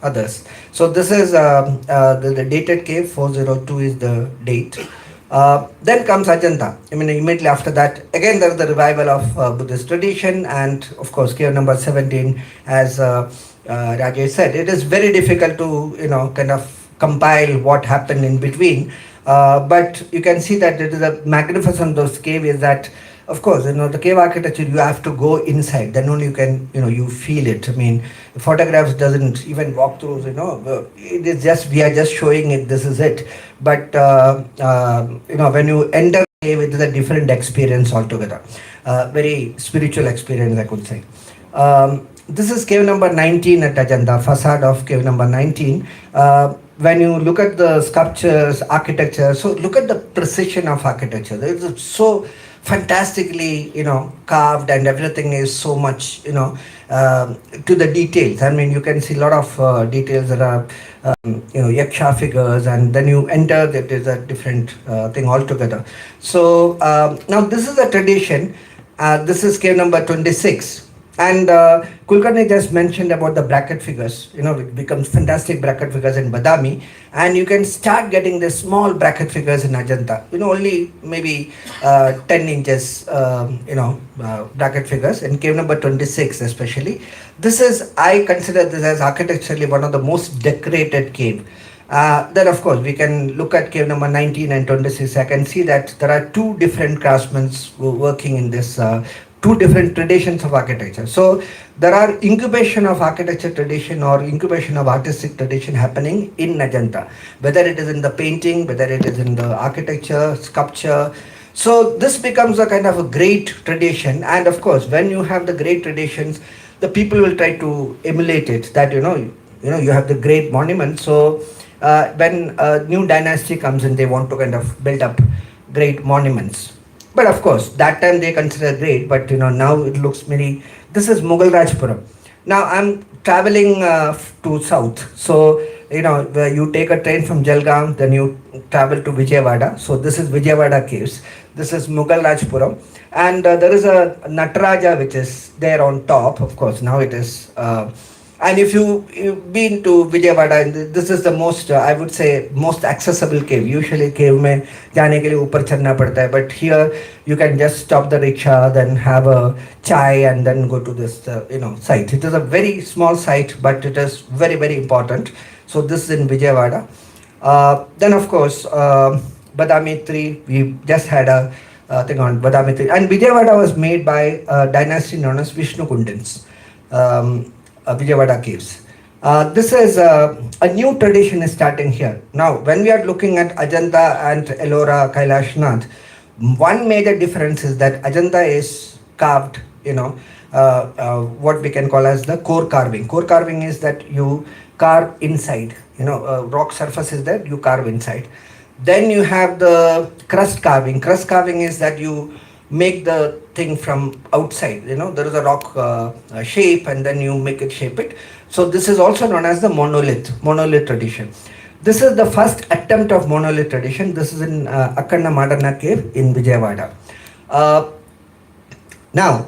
others. So this is the dated cave, 402 is the date. Then comes Ajanta. Immediately after that, again there is the revival of Buddhist tradition, and of course cave number 17, as Rajesh said, it is very difficult to kind of compile what happened in between. But you can see that it is a magnificent those cave is that of course, the cave architecture, you have to go inside. Then only you can, you feel it. I mean, photographs doesn't even walk through. It is just, we are just showing it. This is it. But when you enter cave, it is a different experience altogether. Very spiritual experience, I could say. This is cave number 19 at Ajanta, facade of cave number 19. When you look at the sculptures, architecture, so look at the precision of architecture. It's so fantastically, carved, and everything is so much, to the details. I mean, you can see a lot of details that are, yaksha figures, and then you enter, that is a different thing altogether. So now this is a tradition. This is cave number 26. And Kulkarni just mentioned about the bracket figures. It becomes fantastic bracket figures in Badami, and you can start getting the small bracket figures in Ajanta. Only maybe 10 inches, bracket figures in cave number 26 especially. I consider this as architecturally one of the most decorated cave. Then of course we can look at cave number 19 and 26. I can see that there are two different craftsmen working in this. Two different traditions of architecture. So there are incubation of architecture tradition or incubation of artistic tradition happening in Ajanta, whether it is in the painting, whether it is in the architecture, sculpture. So this becomes a kind of a great tradition. And of course, when you have the great traditions, the people will try to emulate it. That you have the great monuments. So when a new dynasty comes in, they want to kind of build up great monuments. But of course, that time they consider great, but now it looks very. This is Mughal Rajpuram. Now I'm traveling to south. So, you take a train from Jalgaon, then you travel to Vijayawada. So this is Vijayawada caves. This is Mughal Rajpuram. And there is a Nataraja which is there on top. Of course, now it is. And if you've been to Vijayawada, this is the most, I would say, most accessible cave. Usually cave mein jaane ke liye upar chadna padta hai, but here you can just stop the rickshaw, then have a chai, and then go to this, site. It is a very small site, but it is very, very important. So this is in Vijayawada. Then of course, Badami 3, we just had a thing on Badami 3. And Vijayawada was made by a dynasty known as Vishnu Kundins. Vijayawada caves. This is a new tradition is starting here. Now, when we are looking at Ajanta and Ellora, Kailashnath, one major difference is that Ajanta is carved, what we can call as the core carving. Core carving is that you carve inside, rock surface is that you carve inside. Then you have the crust carving. Crust carving is that you make the thing from outside. There is a rock shape, and then you make it shape it. So this is also known as the monolith tradition. This is the first attempt of monolith tradition. This is in Akkanna Madanna cave in Vijayawada. Now,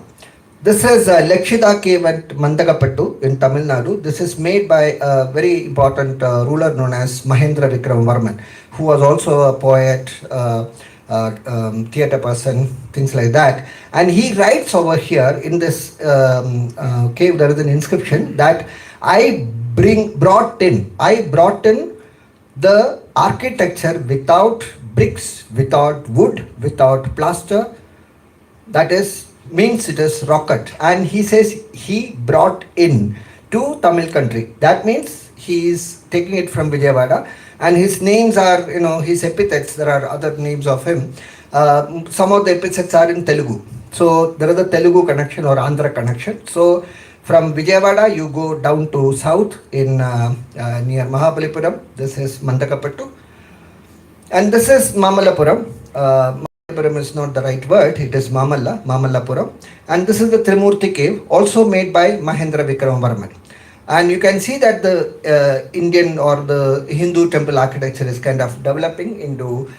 this is Lakshita cave at Mandagapattu in Tamil Nadu. This is made by a very important ruler known as Mahendra Vikram Varman, who was also a poet, theatre person, things like that. And he writes over here in this cave, there is an inscription that I brought in the architecture without bricks, without wood, without plaster. That is, means it is rocket. And he says he brought in to Tamil country. That means he is taking it from Vijayawada. And his names are, his epithets, there are other names of him. Some of the epithets are in Telugu. So there is a Telugu connection or Andhra connection. So from Vijayawada, you go down to south in near Mahabalipuram. This is Mandakapattu. And this is Mamalapuram. Mamalapuram is not the right word. It is Mamallapuram. And this is the Trimurti cave, also made by Mahendra Vikram Varman. And you can see that the Indian or the Hindu temple architecture is kind of developing into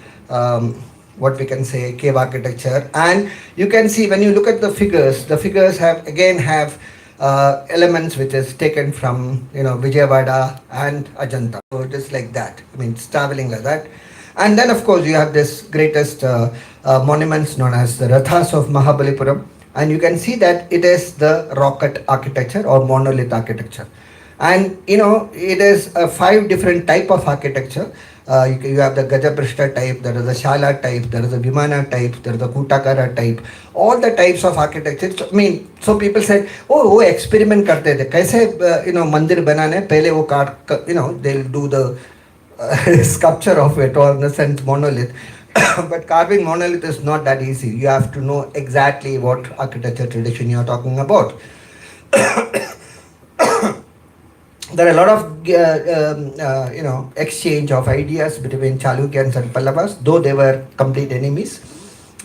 what we can say cave architecture. And you can see when you look at the figures have elements which is taken from Vijayawada and Ajanta. So it is like that. I mean, it's traveling like that. And then of course you have this greatest monuments known as the Rathas of Mahabalipuram. And you can see that it is the rocket architecture or monolith architecture. And it is 5 different type of architecture. You have the Gajaprishta type, there is a Shala type, there is a Vimana type, there is a Kutakara type, all the types of architecture. So, I mean, so people said, oh, वो experiment करते थे कैसे मंदिर बनाने पहले वो काट they'll do the sculpture of it, or in the sense monolith. But carving monolith is not that easy. You have to know exactly what architecture tradition you are talking about. There are a lot of exchange of ideas between Chalukyans and Pallavas, though they were complete enemies.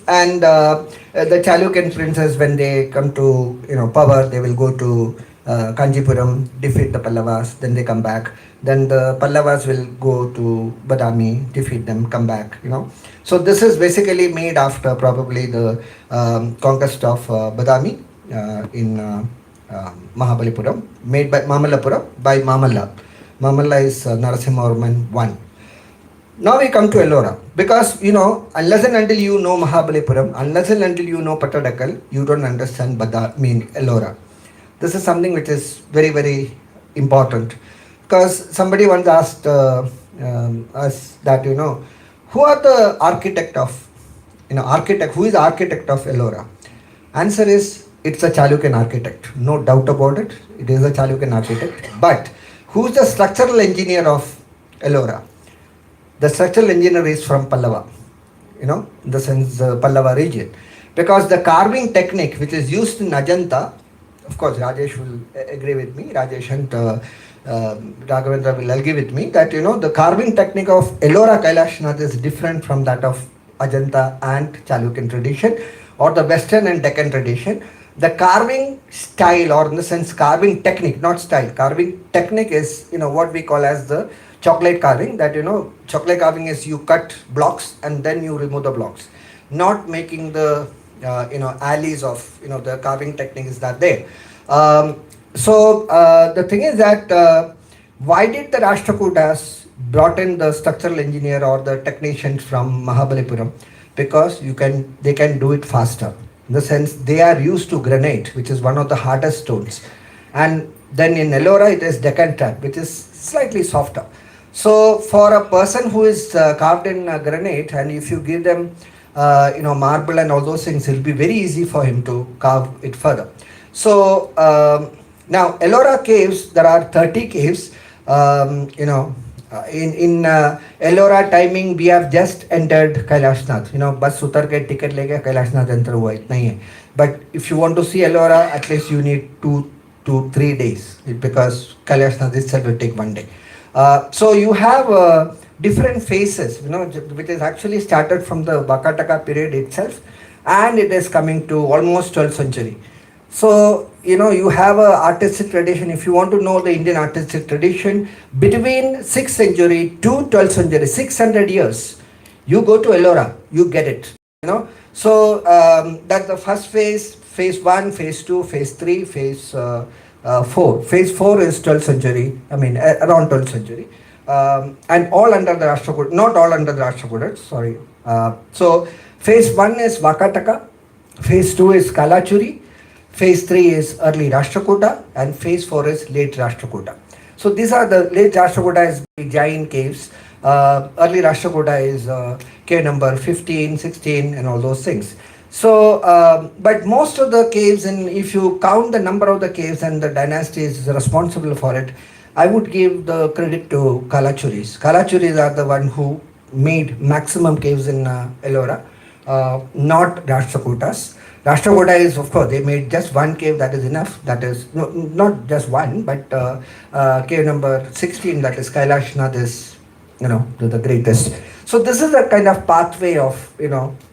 And the Chalukyan princes, when they come to power, they will go to Kanjipuram, defeat the Pallavas, then they come back. Then the Pallavas will go to Badami, defeat them, come back. So this is basically made after probably the conquest of Badami in Mahabalipuram, made by Mamalapuram by Mamalla. Mamalla is Narasimhavarman I. Now we come to Ellora, because unless and until you know Mahabalipuram, unless and until you know Pattadakal, you don't understand Ellora. This is something which is very, very important, because somebody once asked us that who are the architect of who is the architect of Ellora? Answer is, it's a Chalukyan architect, no doubt about it. It is a Chalukyan architect. But who's the structural engineer of Ellora? The structural engineer is from Pallava, in the sense Pallava region. Because the carving technique which is used in Ajanta, of course Rajesh will agree with me, Rajesh and Raghavendra will agree with me, that the carving technique of Ellora Kailashnath is different from that of Ajanta and Chalukyan tradition, or the Western and Deccan tradition. The carving style, or in the sense carving technique, not style, carving technique is what we call as the chocolate carving. That chocolate carving is you cut blocks and then you remove the blocks, not making the alleys of the carving technique is that there. So the thing is that why did the Rashtrakutas brought in the structural engineer or the technicians from Mahabalipuram? Because they can do it faster. In the sense they are used to granite, which is one of the hardest stones, and then in Ellora it is Deccan trap, which is slightly softer. So for a person who is carved in granite, and if you give them marble and all those things, it will be very easy for him to carve it further. So now Ellora caves, there are 30 caves. In Ellora timing, we have just entered Kailashnath. बस उतर के ticket लेके Kailashnath enter हुआ, इतना ही है. But if you want to see Ellora, at least you need 2 to 3 days, because Kailashnath itself will take 1 day. So you have different phases, which is actually started from the Vakataka period itself, and it is coming to almost 12th century. So you have a artistic tradition. If you want to know the Indian artistic tradition between 6th century to 12th century, 600 years, you go to Ellora, you get it. So that's the first phase, phase 1, phase 2, phase 3, phase 4. Phase 4 is 12th century, around 12th century. And all under the Rashtrakuta, not all under the Rashtrakuta, sorry. So phase 1 is Vakataka, phase 2 is Kalachuri, phase 3 is early Rashtrakuta, and phase 4 is late Rashtrakuta. So these are the late Rashtrakuta is Jain caves, early Rashtrakuta is cave number 15, 16 and all those things. So, but most of the caves, and if you count the number of the caves and the dynasties responsible for it, I would give the credit to Kalachuris. Kalachuris are the one who made maximum caves in Ellora, not Rashtrakutas. Rashtrakuta is, of course, they made just one cave, that is enough. That is, no, not just one, but cave number 16, that is Kailashnath, is, the greatest. So this is a kind of pathway of,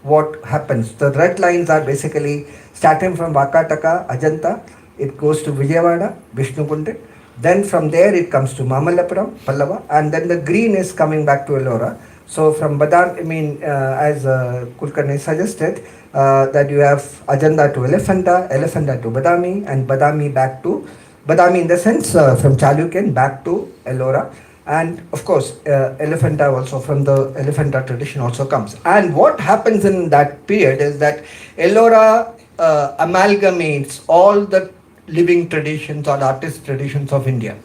what happens. The red lines are basically starting from Vakataka, Ajanta, it goes to Vijayawada, Vishnukunde. Then from there it comes to Mamallapuram, Pallava, and then the green is coming back to Ellora. So from Badam, as Kulkarni suggested, that you have Ajanta to Elephanta, Elephanta to Badami, and Badami back to, Badami in the sense from Chalukyan back to Ellora. And of course, Elephanta also, from the Elephanta tradition also comes. And what happens in that period is that Ellora amalgamates all the living traditions or artist traditions of India.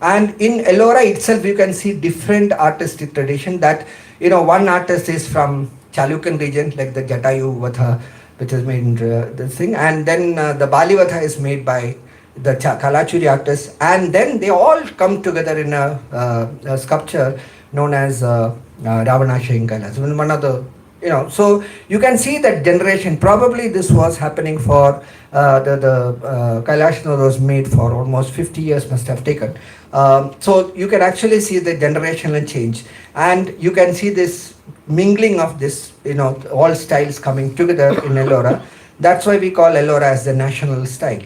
And in Ellora itself, you can see different artistic tradition that, one artist is from Chalukyan region, like the Jatayu Vatha, which is made in this thing. And then the Bali Vatha is made by the Kalachuri artists. And then they all come together in a sculpture known as Ravana Kailas. One of the, so you can see that generation. Probably this was happening for the Kailash was made for almost 50 years, must have taken. So you can actually see the generational change, and you can see this mingling of this, all styles coming together in Ellora. That's why we call Ellora as the national style.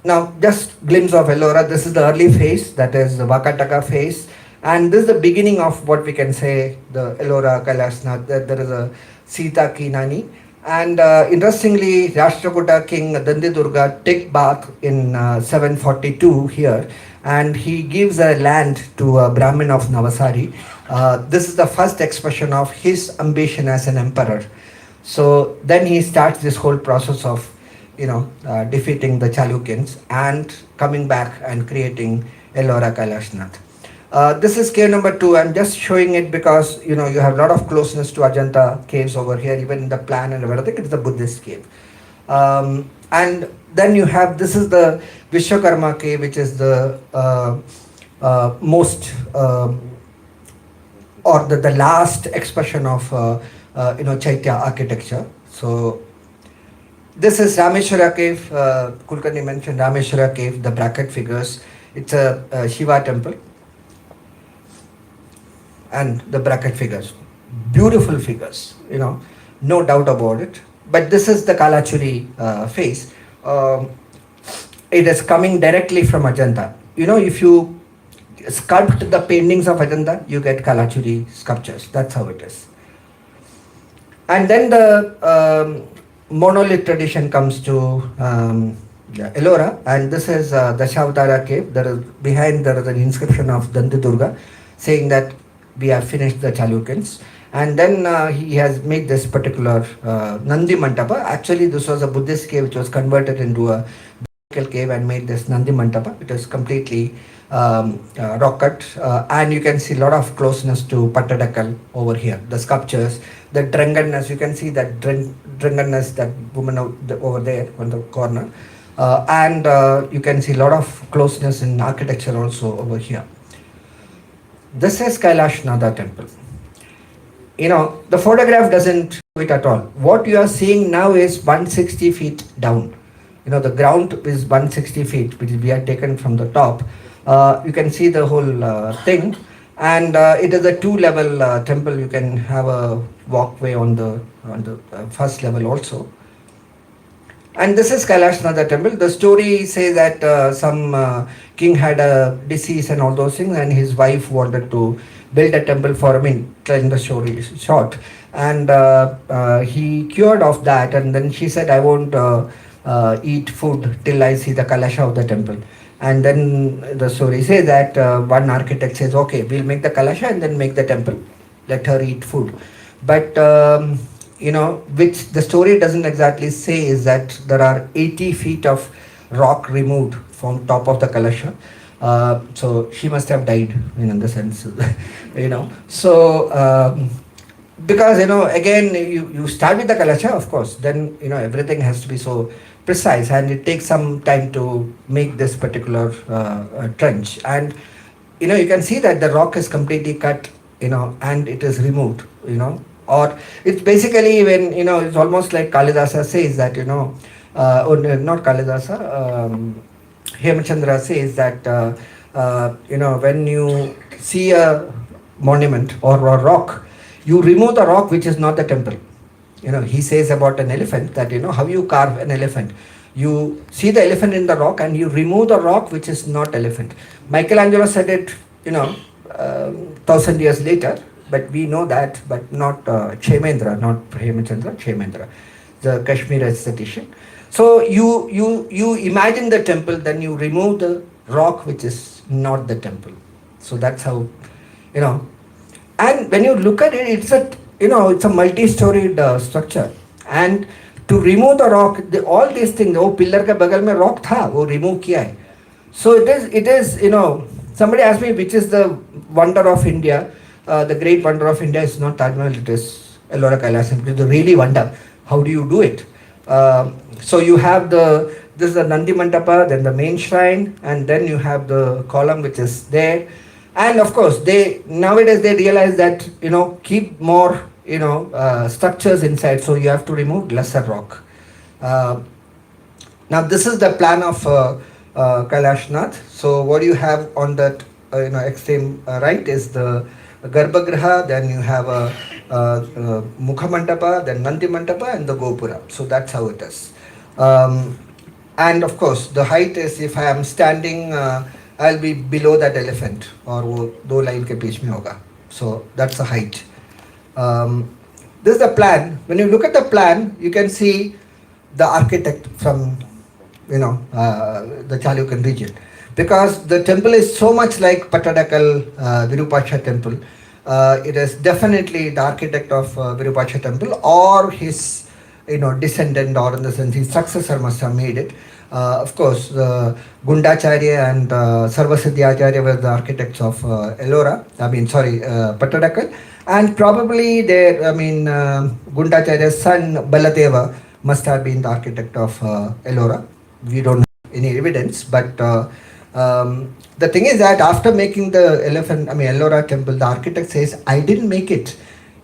Now, just glimpse of Ellora. This is the early phase, that is the Vakataka phase. And this is the beginning of what we can say, the Ellora Kailashnath. There is a Sita Kinani. And interestingly, Rashtrakuta King Dandidurga take bath in 742 here. And he gives a land to a Brahmin of Navasari. This is the first expression of his ambition as an emperor. So then he starts this whole process of, defeating the Chalukyans and coming back and creating Ellora Kailashnath. This is cave number 2. I'm just showing it because you have a lot of closeness to Ajanta caves over here, even in the plan and everything. It's a Buddhist cave. And then you have, this is the Vishwakarma cave, which is the most or the last expression of Chaitya architecture. So this is Rameshwara cave. Kulkarni mentioned Rameshwara cave, the bracket figures. It's a Shiva temple. And the bracket figures, beautiful figures, no doubt about it. But this is the Kalachuri face. It is coming directly from Ajanta. If you sculpt the paintings of Ajanta, you get Kalachuri sculptures. That's how it is. And then the monolith tradition comes to Ellora, and this is Dashavatara cave. Behind there is an inscription of Dandidurga saying that we have finished the Chalukyans. And then he has made this particular Nandi Mantapa. Actually, this was a Buddhist cave which was converted into a biblical cave and made this Nandi Mantapa. It is completely rock cut. And you can see a lot of closeness to Pattadakal over here. The sculptures, the Drangannas, you can see that Drangannas, that woman over there on the corner. And you can see a lot of closeness in architecture also over here. This is Kailashnatha temple. The photograph doesn't show it at all. What you are seeing now is 160 feet down. The ground is 160 feet, which we have taken from the top. You can see the whole thing. And it is a 2-level temple. You can have a walkway on the first level also. And this is Kailashnatha temple. The story says that some king had a disease and all those things, and his wife wanted to build a temple for him, telling the story short. And he cured of that, and then she said, I won't eat food till I see the Kalasha of the temple. And then the story says that one architect says, okay, we'll make the Kalasha and then make the temple. Let her eat food. But which the story doesn't exactly say is that there are 80 feet of rock removed from top of the Kalasha. So she must have died, in the sense, So, because, again, you start with the Kalasha, of course, then, everything has to be so precise, and it takes some time to make this particular trench. And, you can see that the rock is completely cut, and it is removed, or it's basically when, it's almost like Kalidasa says that, or not Kalidasa, Hemachandra says that, when you see a monument or a rock, you remove the rock which is not the temple. He says about an elephant that, how you carve an elephant. You see the elephant in the rock and you remove the rock which is not elephant. Michelangelo said it, 1,000 years later, but we know that, but not Kshemendra, not Hemachandra, Kshemendra, the Kashmir aesthetician. So you imagine the temple, then you remove the rock which is not the temple. So that's how, and when you look at it, it's a multi-storied structure. And to remove the rock, all these things, pillar ke bagal mein rock tha, wo remove kiya hai. So it is, Somebody asked me which is the wonder of India. The great wonder of India is not Taj Mahal, it is Ellora Kailasam. It is the really wonder. How do you do it? So you have this is the Nandi Mandapa, then the main shrine, and then you have the column which is there. And of course, they nowadays they realize that keep more structures inside, so you have to remove lesser rock. Now this is the plan of Kailashnath. So what you have on that extreme right is the Garbhagriha, then you have a Mukha Mandapa, then Nandi Mandapa and the Gopura. So that's how it is. And of course the height is, if I am standing, I'll be below that elephant, or वो दो line के बीच में होगा. So that's the height. This is the plan. When you look at the plan, you can see the architect from the Chalukyan region, because the temple is so much like Pattadakal Virupaksha temple. It is definitely the architect of Virupaksha temple, or his descendant, or in the sense his successor must have made it. Of course, Gundacharya and Sarvasiddhi Acharya were the architects of Pattadakal, and probably Gundacharya's son Baladeva must have been the architect of Ellora. We don't have any evidence, but the thing is that after making the Ellora temple, the architect says, I didn't make it.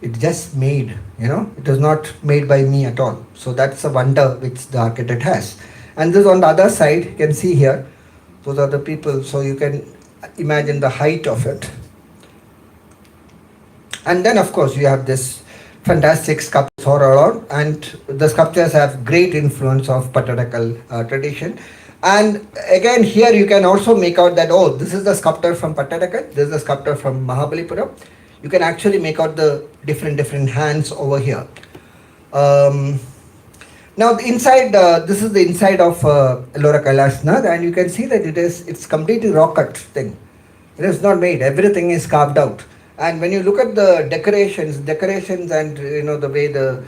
It just made, it was not made by me at all. So that's a wonder which the architect has. And this on the other side, you can see here, those are the people, so you can imagine the height of it. And then of course you have this fantastic sculptures all around, and the sculptures have great influence of Pattadakal tradition. And again here you can also make out that, oh, this is the sculptor from Pattadakal, this is the sculptor from Mahabalipuram. You can actually make out the different hands over here. Now the inside, this is the inside of Ellora Kailashnath, and you can see that it's completely rock cut thing. It is not made, everything is carved out. And when you look at the decorations and the way the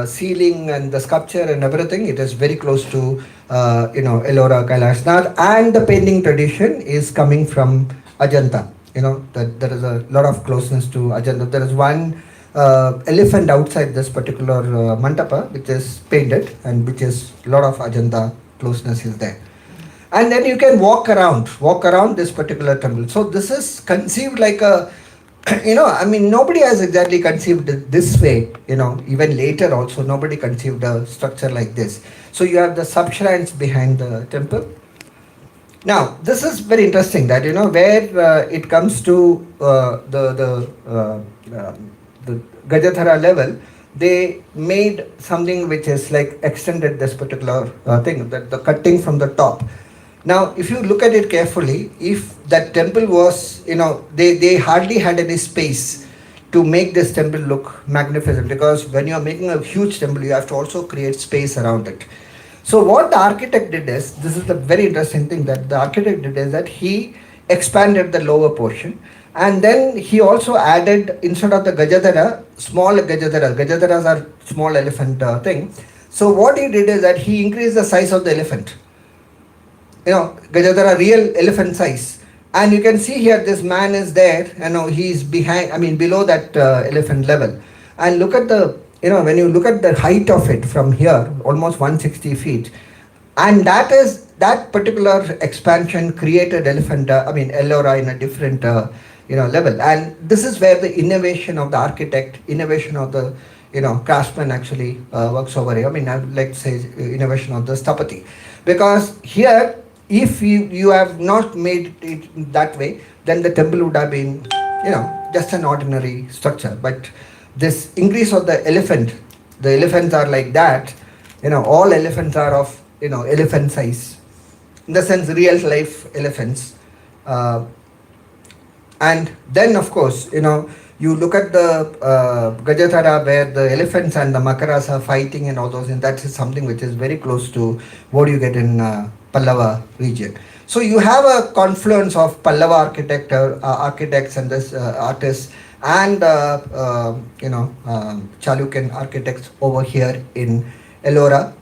ceiling and the sculpture and everything, it is very close to Ellora Kailashnath, and the painting tradition is coming from Ajanta. That there is a lot of closeness to Ajanta. There is one elephant outside this particular mandapa which is painted, and which is a lot of Ajanta closeness is there. And then you can walk around this particular temple. So this is conceived like a nobody has exactly conceived it this way, even later also nobody conceived a structure like this. So you have the sub-shrines behind the temple. Now, this is very interesting that, where it comes to the Gajadhara level, they made something which is like extended this particular thing, the cutting from the top. Now, if you look at it carefully, if that temple was, they hardly had any space to make this temple look magnificent, because when you are making a huge temple, you have to also create space around it. So what the architect did is, this is the very interesting thing that the architect did is that he expanded the lower portion, and then he also added, instead of the Gajadhara, small Gajadharas are small elephant thing. So what he did is that he increased the size of the elephant. Gajadhara real elephant size. And you can see here this man is there, he's below that elephant level. And look at the, when you look at the height of it from here, almost 160 feet. And that particular expansion created Ellora in a different, level. And this is where the innovation of the architect, innovation of the, craftsman actually works over here. I would like to say innovation of the Stapati. Because here, if you have not made it that way, then the temple would have been, just an ordinary structure. But this increase of the elephants are like that, all elephants are of, elephant size. In the sense, real life elephants. And then, of course, you look at the Gajadhara where the elephants and the Makaras are fighting and all those, and that is something which is very close to what you get in Pallava region. So you have a confluence of Pallava architects and this artists, and Chalukyan architects over here in Ellora.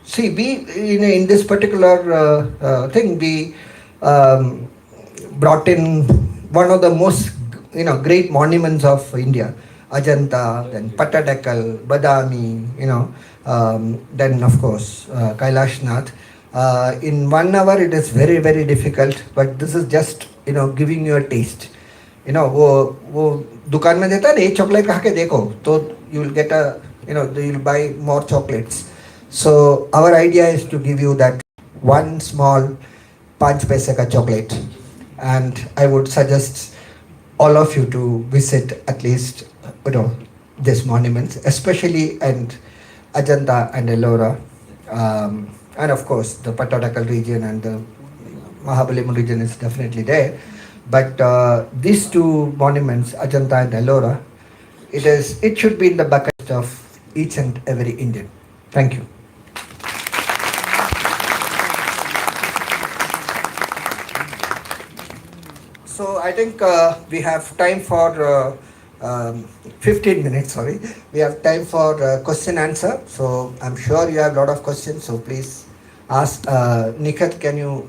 See, we in this particular thing, brought in one of the most great monuments of India, Ajanta, then Pattadakal, Badami, then of course Kailash Nath. In 1 hour it is very very difficult, but this is just giving you a taste. वो दुकान में देता है ना, एक chocolate खा के देखो तो you will get a you will buy more chocolates. So our idea is to give you that one small 5 paise ka chocolate, and I would suggest all of you to visit at least these monuments, especially and Ajanta and Ellora, and of course the Pattadakal region and the Mahabalipuram region is definitely there. But these two monuments, Ajanta and Ellora, it should be in the bucket of each and every Indian. Thank you. So I think we have time for 15 minutes, sorry. We have time for question answer. So I'm sure you have a lot of questions. So please ask. Nikhat, can you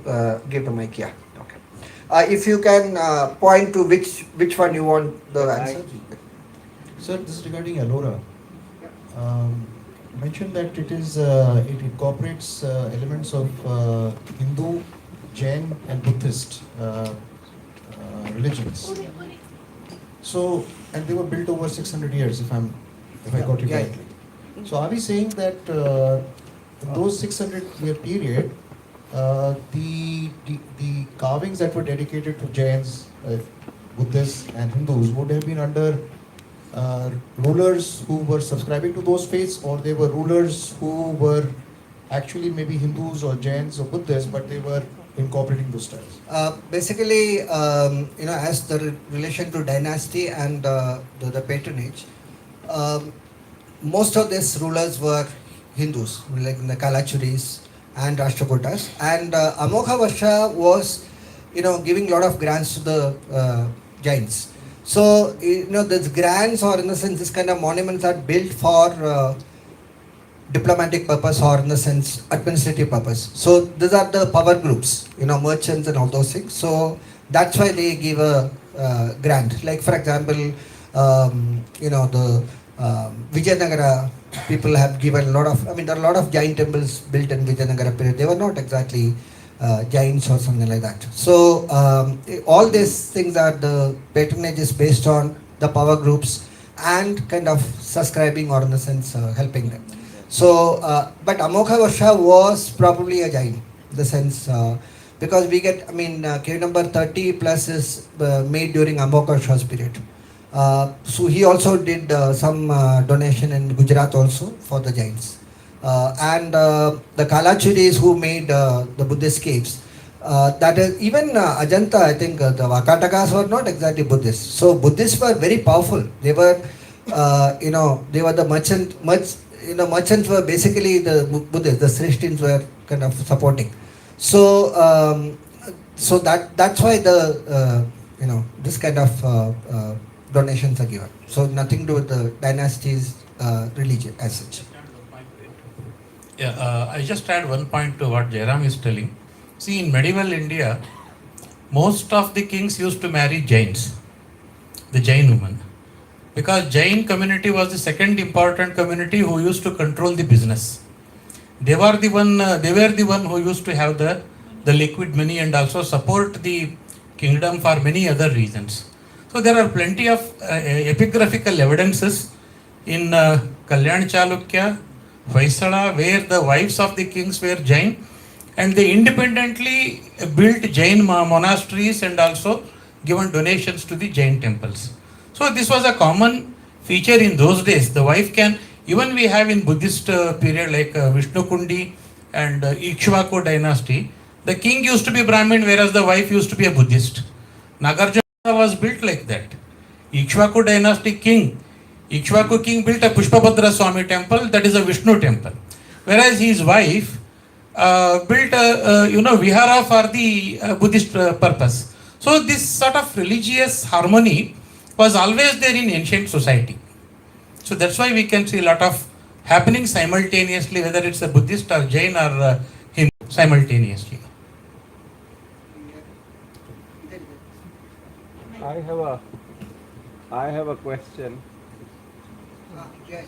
give the mic? Yeah. Okay. If you can point to which one you want the answer. Sir, this is regarding Ellora. Mentioned that it incorporates elements of Hindu, Jain, and Buddhist religions. So, and they were built over 600 years, if I got it correctly. So, are we saying that in those 600-year period, the carvings that were dedicated to Jains, Buddhists, and Hindus would have been under rulers who were subscribing to those faiths, or they were rulers who were actually maybe Hindus or Jains or Buddhists, but they were incorporating those styles? Basically, as the relation to dynasty and the patronage, most of these rulers were Hindus, like the Kalachuris and Rashtrakutas, and Amokha Varsha was, giving a lot of grants to the Jains. So, these grants, or in the sense, this kind of monuments are built for diplomatic purpose, or in the sense administrative purpose. So these are the power groups, merchants and all those things. So that's why they give a grant. Like for example, the Vijayanagara people have given a lot of, there are a lot of giant temples built in Vijayanagara period. They were not exactly giants or something like that. So all these things are, the patronage is based on the power groups and kind of subscribing, or in the sense helping them. So, but Amokha Varsha was probably a Jain, in the sense, because we get, cave number 30 plus is made during Amokha Varsha's period. So he also did some donation in Gujarat also for the Jains. And the Kalachuris who made the Buddhist caves, that is, even Ajanta, I think the Vakatakas were not exactly Buddhists. So Buddhists were very powerful. They were, they were the merchants were basically the Buddhists, the Srishtins were kind of supporting. So, so that's why the, this kind of donations are given. So nothing to do with the dynasty's religion as such. Yeah, I just add one point to what Jairam is telling. See, in medieval India, most of the kings used to marry Jains, the Jain woman. Because Jain community was the second important community who used to control the business. They were the one who used to have the liquid money and also support the kingdom for many other reasons. So there are plenty of epigraphical evidences in Kalyan Chalukya, Vaisala, where the wives of the kings were Jain, and they independently built Jain monasteries and also given donations to the Jain temples. So this was a common feature in those days. The wife can, even we have in Buddhist period like Vishnu Kundi and Ikshvaku dynasty, the king used to be Brahmin, whereas the wife used to be a Buddhist. Nagarjuna was built like that. Ikshvaku dynasty king, Ikshvaku king built a Pushpabhadra Swami temple, that is a Vishnu temple. Whereas his wife built a vihara for the Buddhist purpose. So this sort of religious harmony was always there in ancient society. So that's why we can see a lot of happening simultaneously, whether it's a Buddhist or Jain or Hindu, simultaneously. I have a question. Yes.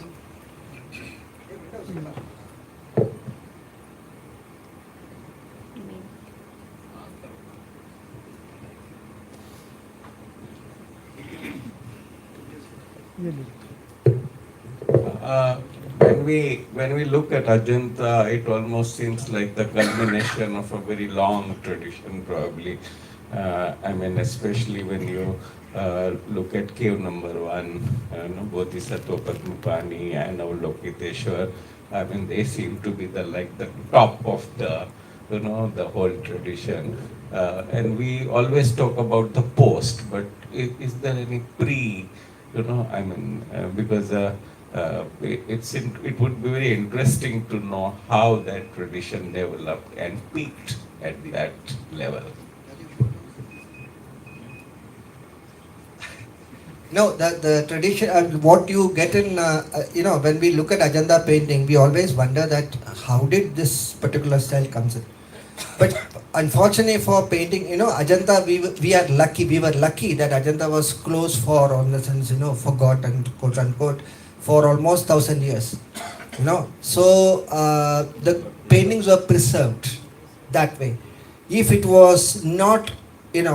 When we look at Ajanta, it almost seems like the culmination of a very long tradition, probably. I mean, especially when you look at cave number one, Bodhisattva Padmapani and Avalokiteshwar. I mean, they seem to be the top of the whole tradition. And we always talk about the post, but is there any pre? I mean, because it would be very interesting to know how that tradition developed and peaked at that level. No, the tradition, what you get in, when we look at Ajanta painting, we always wonder that how did this particular style comes in. But unfortunately for painting, Ajanta, we were lucky that Ajanta was closed for, on the sense, forgotten, quote unquote, for almost 1,000 years. So the paintings were preserved that way. If it was not, it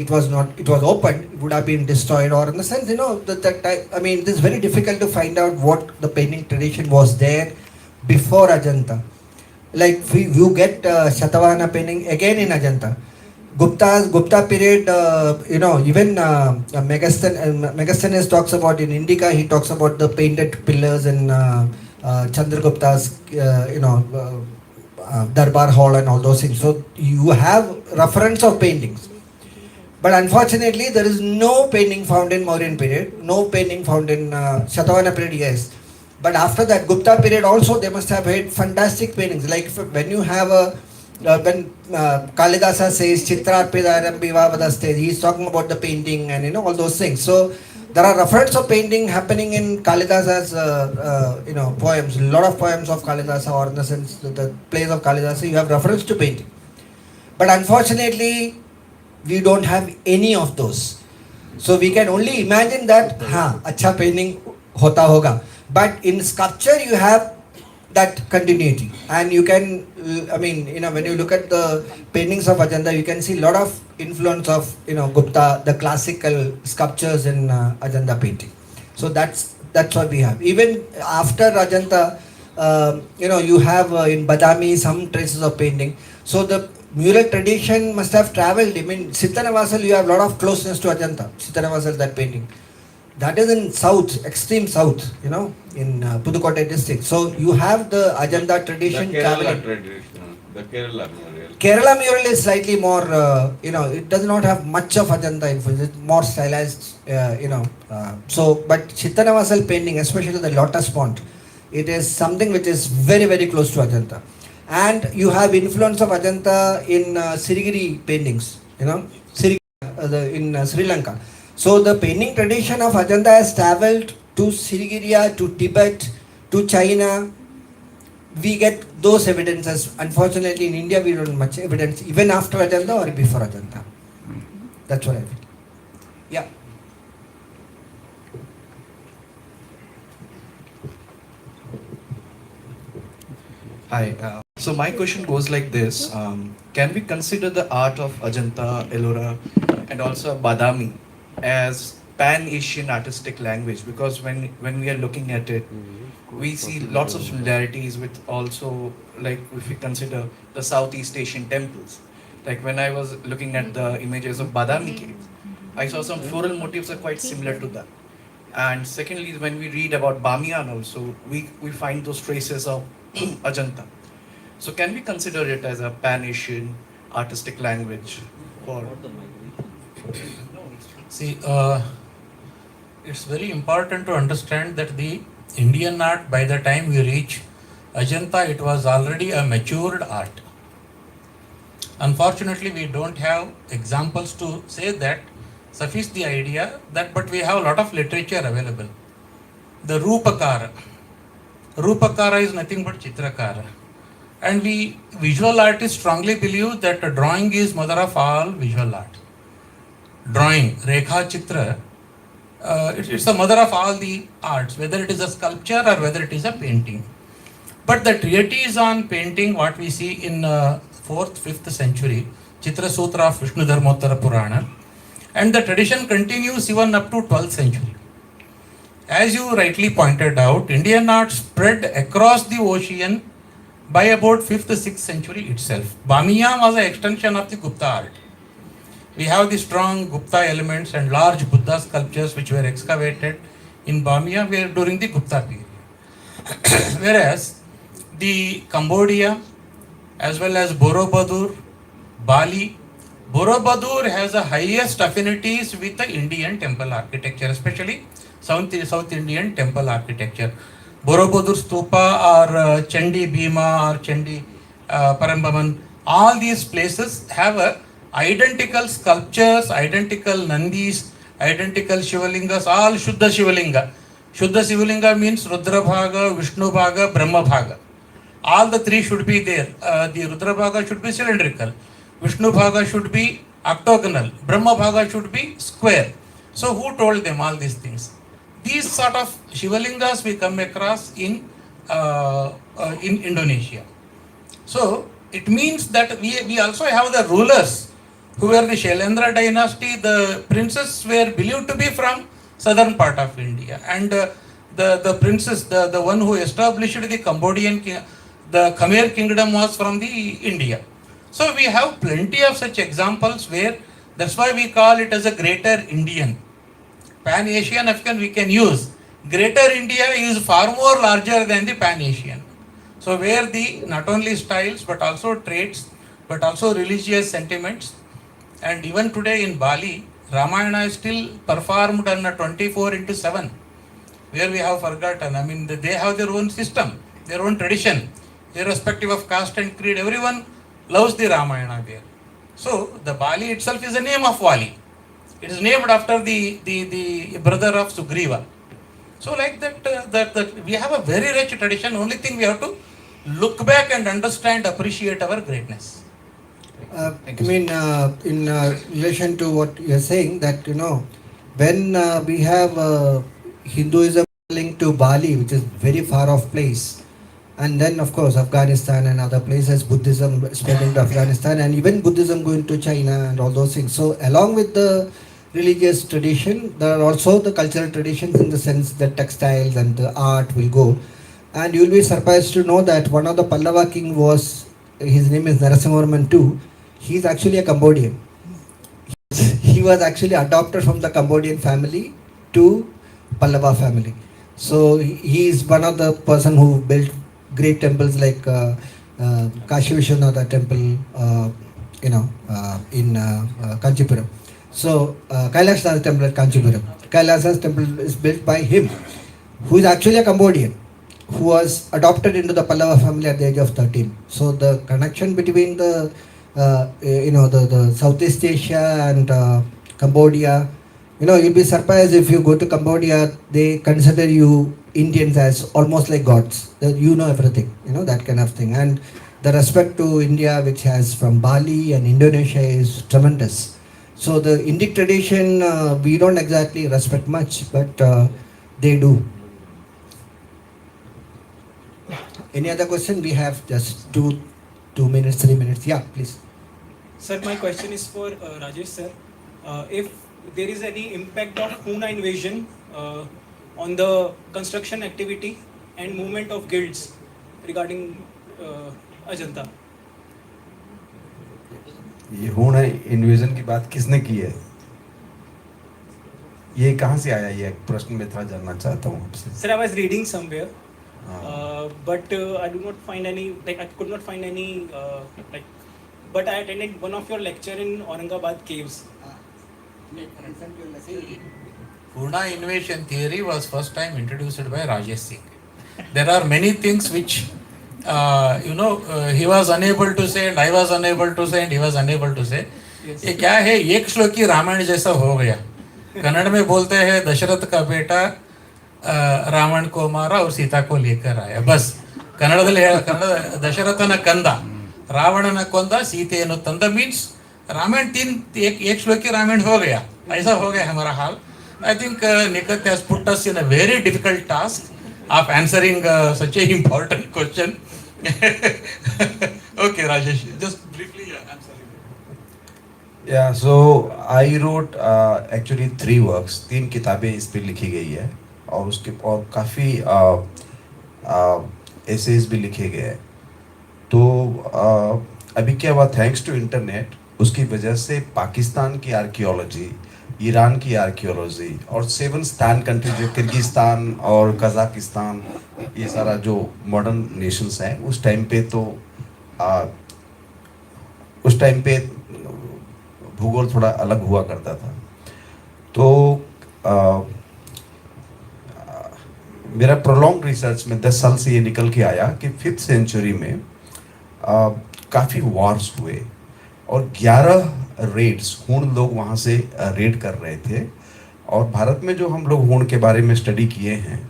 was not, it was open, it would have been destroyed, or in the sense, it is very difficult to find out what the painting tradition was there before Ajanta. Like you get Shatavahana painting again in Ajanta. Gupta period, even Megasthenes talks about in Indica, he talks about the painted pillars in Chandragupta's, Darbar Hall and all those things. So you have reference of paintings. But unfortunately, there is no painting found in Mauryan period, no painting found in Shatavahana period, yes. But after that, Gupta period also, they must have had fantastic paintings. Like when you have when Kalidasa says Chitrarpidaram Bivavadaste, he's talking about the painting and all those things. So there are reference of painting happening in Kalidasa's poems. A lot of poems of Kalidasa, or in the sense the plays of Kalidasa, you have reference to painting. But unfortunately, we don't have any of those. So we can only imagine that, acha painting hota hoga. But in sculpture, you have that continuity, and you can, when you look at the paintings of Ajanta, you can see a lot of influence of Gupta, the classical sculptures in Ajanta painting. So that's what we have. Even after Ajanta, you have in Badami some traces of painting. So the mural tradition must have traveled. Sittanavasal, you have a lot of closeness to Ajanta. Sittanavasal, that painting. That is in south, extreme south, in Pudukkottai district. So you have the Ajanta tradition traveling. The Kerala mural. Kerala mural is slightly more, it does not have much of Ajanta influence. It's more stylized, but Chittanavasal painting, especially the lotus pond, it is something which is very, very close to Ajanta. And you have influence of Ajanta in Sirigiri paintings, Sirigiri, in Sri Lanka. So the painting tradition of Ajanta has traveled to Sirigiria, to Tibet, to China. We get those evidences. Unfortunately, in India, we don't have much evidence, even after Ajanta or before Ajanta. That's what I feel. Yeah. Hi. So my question goes like this. Can we consider the art of Ajanta, Ellora, and also Badami as pan-Asian artistic language? Because when we are looking at it, we see lots of similarities with also, like if we consider the Southeast Asian temples. Like when I was looking at the images of Badami caves, I saw some floral motifs are quite similar to that. And secondly, when we read about Bamiyan also, we find those traces of Ajanta. So can we consider it as a pan-Asian artistic language? Or See, it's very important to understand that the Indian art, by the time we reach Ajanta, it was already a matured art. Unfortunately, we don't have examples to say that. Suffice the idea that, but we have a lot of literature available. The Rupakara. Rupakara is nothing but Chitrakara. And we visual artists strongly believe that drawing is mother of all visual art. drawing, Rekha Chitra, it's the mother of all the arts, whether it is a sculpture or whether it is a painting. But the treatise on painting, what we see in 4th, 5th century, Chitra Sutra of Vishnu Dharmottara Purana, and the tradition continues even up to 12th century. As you rightly pointed out, Indian art spread across the ocean by about 5th, 6th century itself. Bamiyan was an extension of the Gupta art. We have the strong Gupta elements and large Buddha sculptures which were excavated in Bamiyan during the Gupta period. Whereas the Cambodia as well as Borobudur, Bali, Borobudur has the highest affinities with the Indian temple architecture, especially South Indian temple architecture. Borobudur Stupa or Chandi Bhima or Chandi Parambaman, all these places have identical sculptures, identical Nandis, identical Shivalingas, all Shuddha Shivalinga. Shuddha Shivalinga means Rudra Bhaga, Vishnu Bhaga, Brahma Bhaga. All the three should be there. The Rudra Bhaga should be cylindrical, Vishnu Bhaga should be octagonal, Brahma Bhaga should be square. So who told them all these things? These sort of Shivalingas we come across in Indonesia. So it means that we also have the rulers who were the Shailendra dynasty. The princes were believed to be from southern part of India, and the princes, the one who established the Cambodian, the Khmer kingdom was from the India. So we have plenty of such examples where that's why we call it as a greater Indian. Pan-Asian African we can use. Greater India is far more larger than the Pan-Asian. So where the not only styles but also traits but also religious sentiments, and even today in Bali, Ramayana is still performed on a 24/7, where we have forgotten. I mean, they have their own system, their own tradition, irrespective of caste and creed. Everyone loves the Ramayana there. So the Bali itself is a name of Vali. It is named after the brother of Sugriva. So like that we have a very rich tradition. Only thing we have to look back and understand, appreciate our greatness. I mean, in relation to what you are saying, that when we have Hinduism linked to Bali, which is very far off place, and then of course Afghanistan and other places, Buddhism spreading to Afghanistan, and even Buddhism going to China and all those things. So along with the religious tradition, there are also the cultural traditions, in the sense that textiles and the art will go. And you will be surprised to know that one of the Pallava king was, his name is Narasimhavarman II. He is actually a Cambodian. He was actually adopted from the Cambodian family to Pallava family. So he is one of the person who built great temples like Kashi Vishwanath temple, in Kanchipuram. So Kailasanath temple at Kanchipuram. Kailasanath temple is built by him, who is actually a Cambodian, who was adopted into the Pallava family at the age of 13. So the connection between the the Southeast Asia and Cambodia, you'll be surprised if you go to Cambodia, they consider you Indians as almost like gods. That you know everything, that kind of thing. And the respect to India, which has from Bali and Indonesia, is tremendous. So the Indic tradition, we don't exactly respect much, but they do. Any other question? We have just 2 minutes, 3 minutes. Yeah, please. Sir, my question is for Rajesh sir. If there is any impact of Huna invasion on the construction activity and movement of guilds regarding Ajanta. ये होना invasion की बात किसने की है? ये कहाँ से आया? ये प्रश्न मैं थोड़ा जानना चाहता हूँ आपसे. Sir, I was reading somewhere, but I do not find any, I could not find any, but I attended one of your lecture in Aurangabad caves. Huna invasion theory was first time introduced by Rajesh Singh. There are many things which he was unable to say and I was unable to say and he was unable to say. ये क्या है? एक श्लोकी रामायण जैसा हो गया. कन्नड़ में बोलते हैं दशरथ का बेटा रावण को मारा और सीता को लेकर आया. बस ಕನ್ನಡದಲ್ಲಿ ದಶರಥನ ಕಂದ ರಾವಣನ ಕೊಂದ ಸೀತೆಯನ್ನು ತಂದ. मीन्स रामायण 3 एक श्लोकी रामायण हो गया. ऐसा हो गया हमारा हाल. I think Nikat has put us in a very difficult task of answering such a important question. Okay, Rajesh, just briefly answer. Yeah, so I wrote actually 3 works, 3 किताबें इस पे लिखी गई है और उसके और काफ़ी एसेज भी लिखे गए हैं. तो अभी क्या हुआ, थैंक्स टू इंटरनेट, उसकी वजह से पाकिस्तान की आर्कियोलॉजी, ईरान की आर्कियोलॉजी और 7 स्टैन कंट्री जो किर्गिस्तान और कजाकिस्तान, ये सारा जो मॉडर्न नेशंस हैं, आ, उस टाइम पे भूगोल थोड़ा अलग हुआ करता था. तो मेरा प्रोलॉन्ग रिसर्च में 10 साल से ये निकल के आया कि 5th सेंचुरी में काफ़ी वॉर्स हुए और 11 रेड्स हूण लोग वहाँ से रेड कर रहे थे. और भारत में जो हम लोग हूण के बारे में स्टडी किए हैं,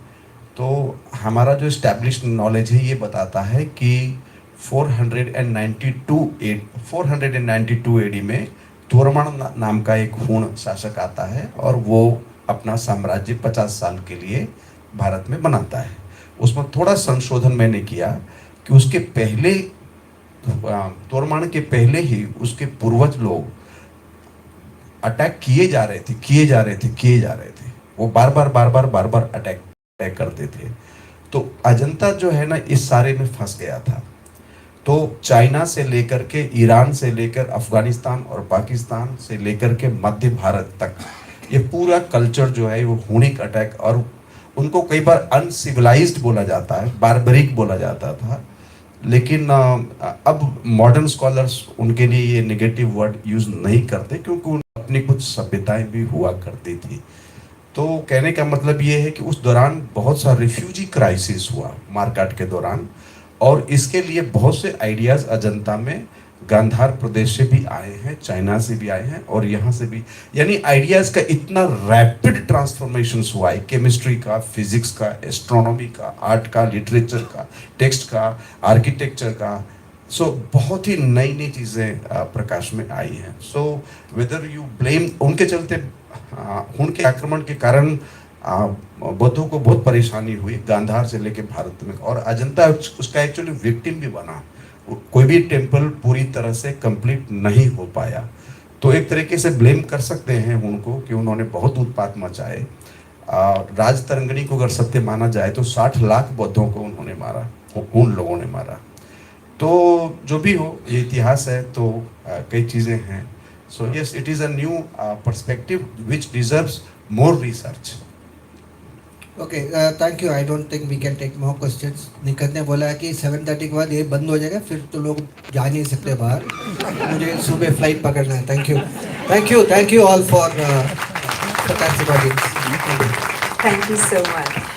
तो हमारा जो इस्टेब्लिश्ड नॉलेज है ये बताता है कि 492 एडी में तोरमण नाम का एक हूण शासक आता है और वो अपना साम्राज्य 50 साल के लिए भारत में बनाता है. उसमें थोड़ा संशोधन मैंने किया कि उसके पहले, तोरमण के पहले ही उसके पूर्वज लोग अटैक किए जा रहे थे. वो बार बार अटैक करते थे. तो अजंता जो है ना, इस सारे में फंस गया था. तो चाइना से लेकर के, ईरान से लेकर अफगानिस्तान और पाकिस्तान से लेकर के मध्य भारत तक ये पूरा कल्चर जो है वो हूणिक अटैक, और उनको कई बार अनसिविलाइज्ड बोला जाता है, बारबरिक बोला जाता था. लेकिन अब मॉडर्न स्कॉलर्स उनके लिए ये नेगेटिव वर्ड यूज नहीं करते, क्योंकि उन अपनी कुछ सभ्यताएं भी हुआ करती थी. तो कहने का मतलब ये है कि उस दौरान बहुत सा रिफ्यूजी क्राइसिस हुआ मारकाट के दौरान, और इसके लिए बहुत से आइडियाज अजंता में गांधार प्रदेश से भी आए हैं, चाइना से भी आए हैं और यहाँ से भी. यानी आइडियाज का इतना रैपिड ट्रांसफॉर्मेशन हुआ है, केमिस्ट्री का, फिजिक्स का, एस्ट्रोनॉमी का, आर्ट का, लिटरेचर का, टेक्स्ट का, आर्किटेक्चर का. सो बहुत ही नई नई चीज़ें प्रकाश में आई हैं. सो वेदर यू ब्लेम, उनके चलते उनके आक्रमण के कारण बौद्धों को बहुत परेशानी हुई गांधार से लेके भारत में, और अजंता उसका एक्चुअली विक्टिम भी बना. कोई भी टेम्पल पूरी तरह से कंप्लीट नहीं हो पाया. तो एक तरीके से ब्लेम कर सकते हैं उनको कि उन्होंने बहुत उत्पात मचाए. राज तरंगिणी को अगर सत्य माना जाए तो 60 लाख बौद्धों को उन्होंने मारा, उन लोगों ने मारा. तो जो भी हो, ये इतिहास है, तो कई चीज़ें हैं. So yes, it is a new perspective which deserves more research. Okay, thank you. I don't think we can take more questions. Nikhat ने बोला कि 7:30 के बाद ये बंद हो जाएगा, फिर तो लोग जा नहीं सकते बाहर. मुझे सुबह फ्लाइट पकड़ना है. Thank you all for participating. Thank you so much.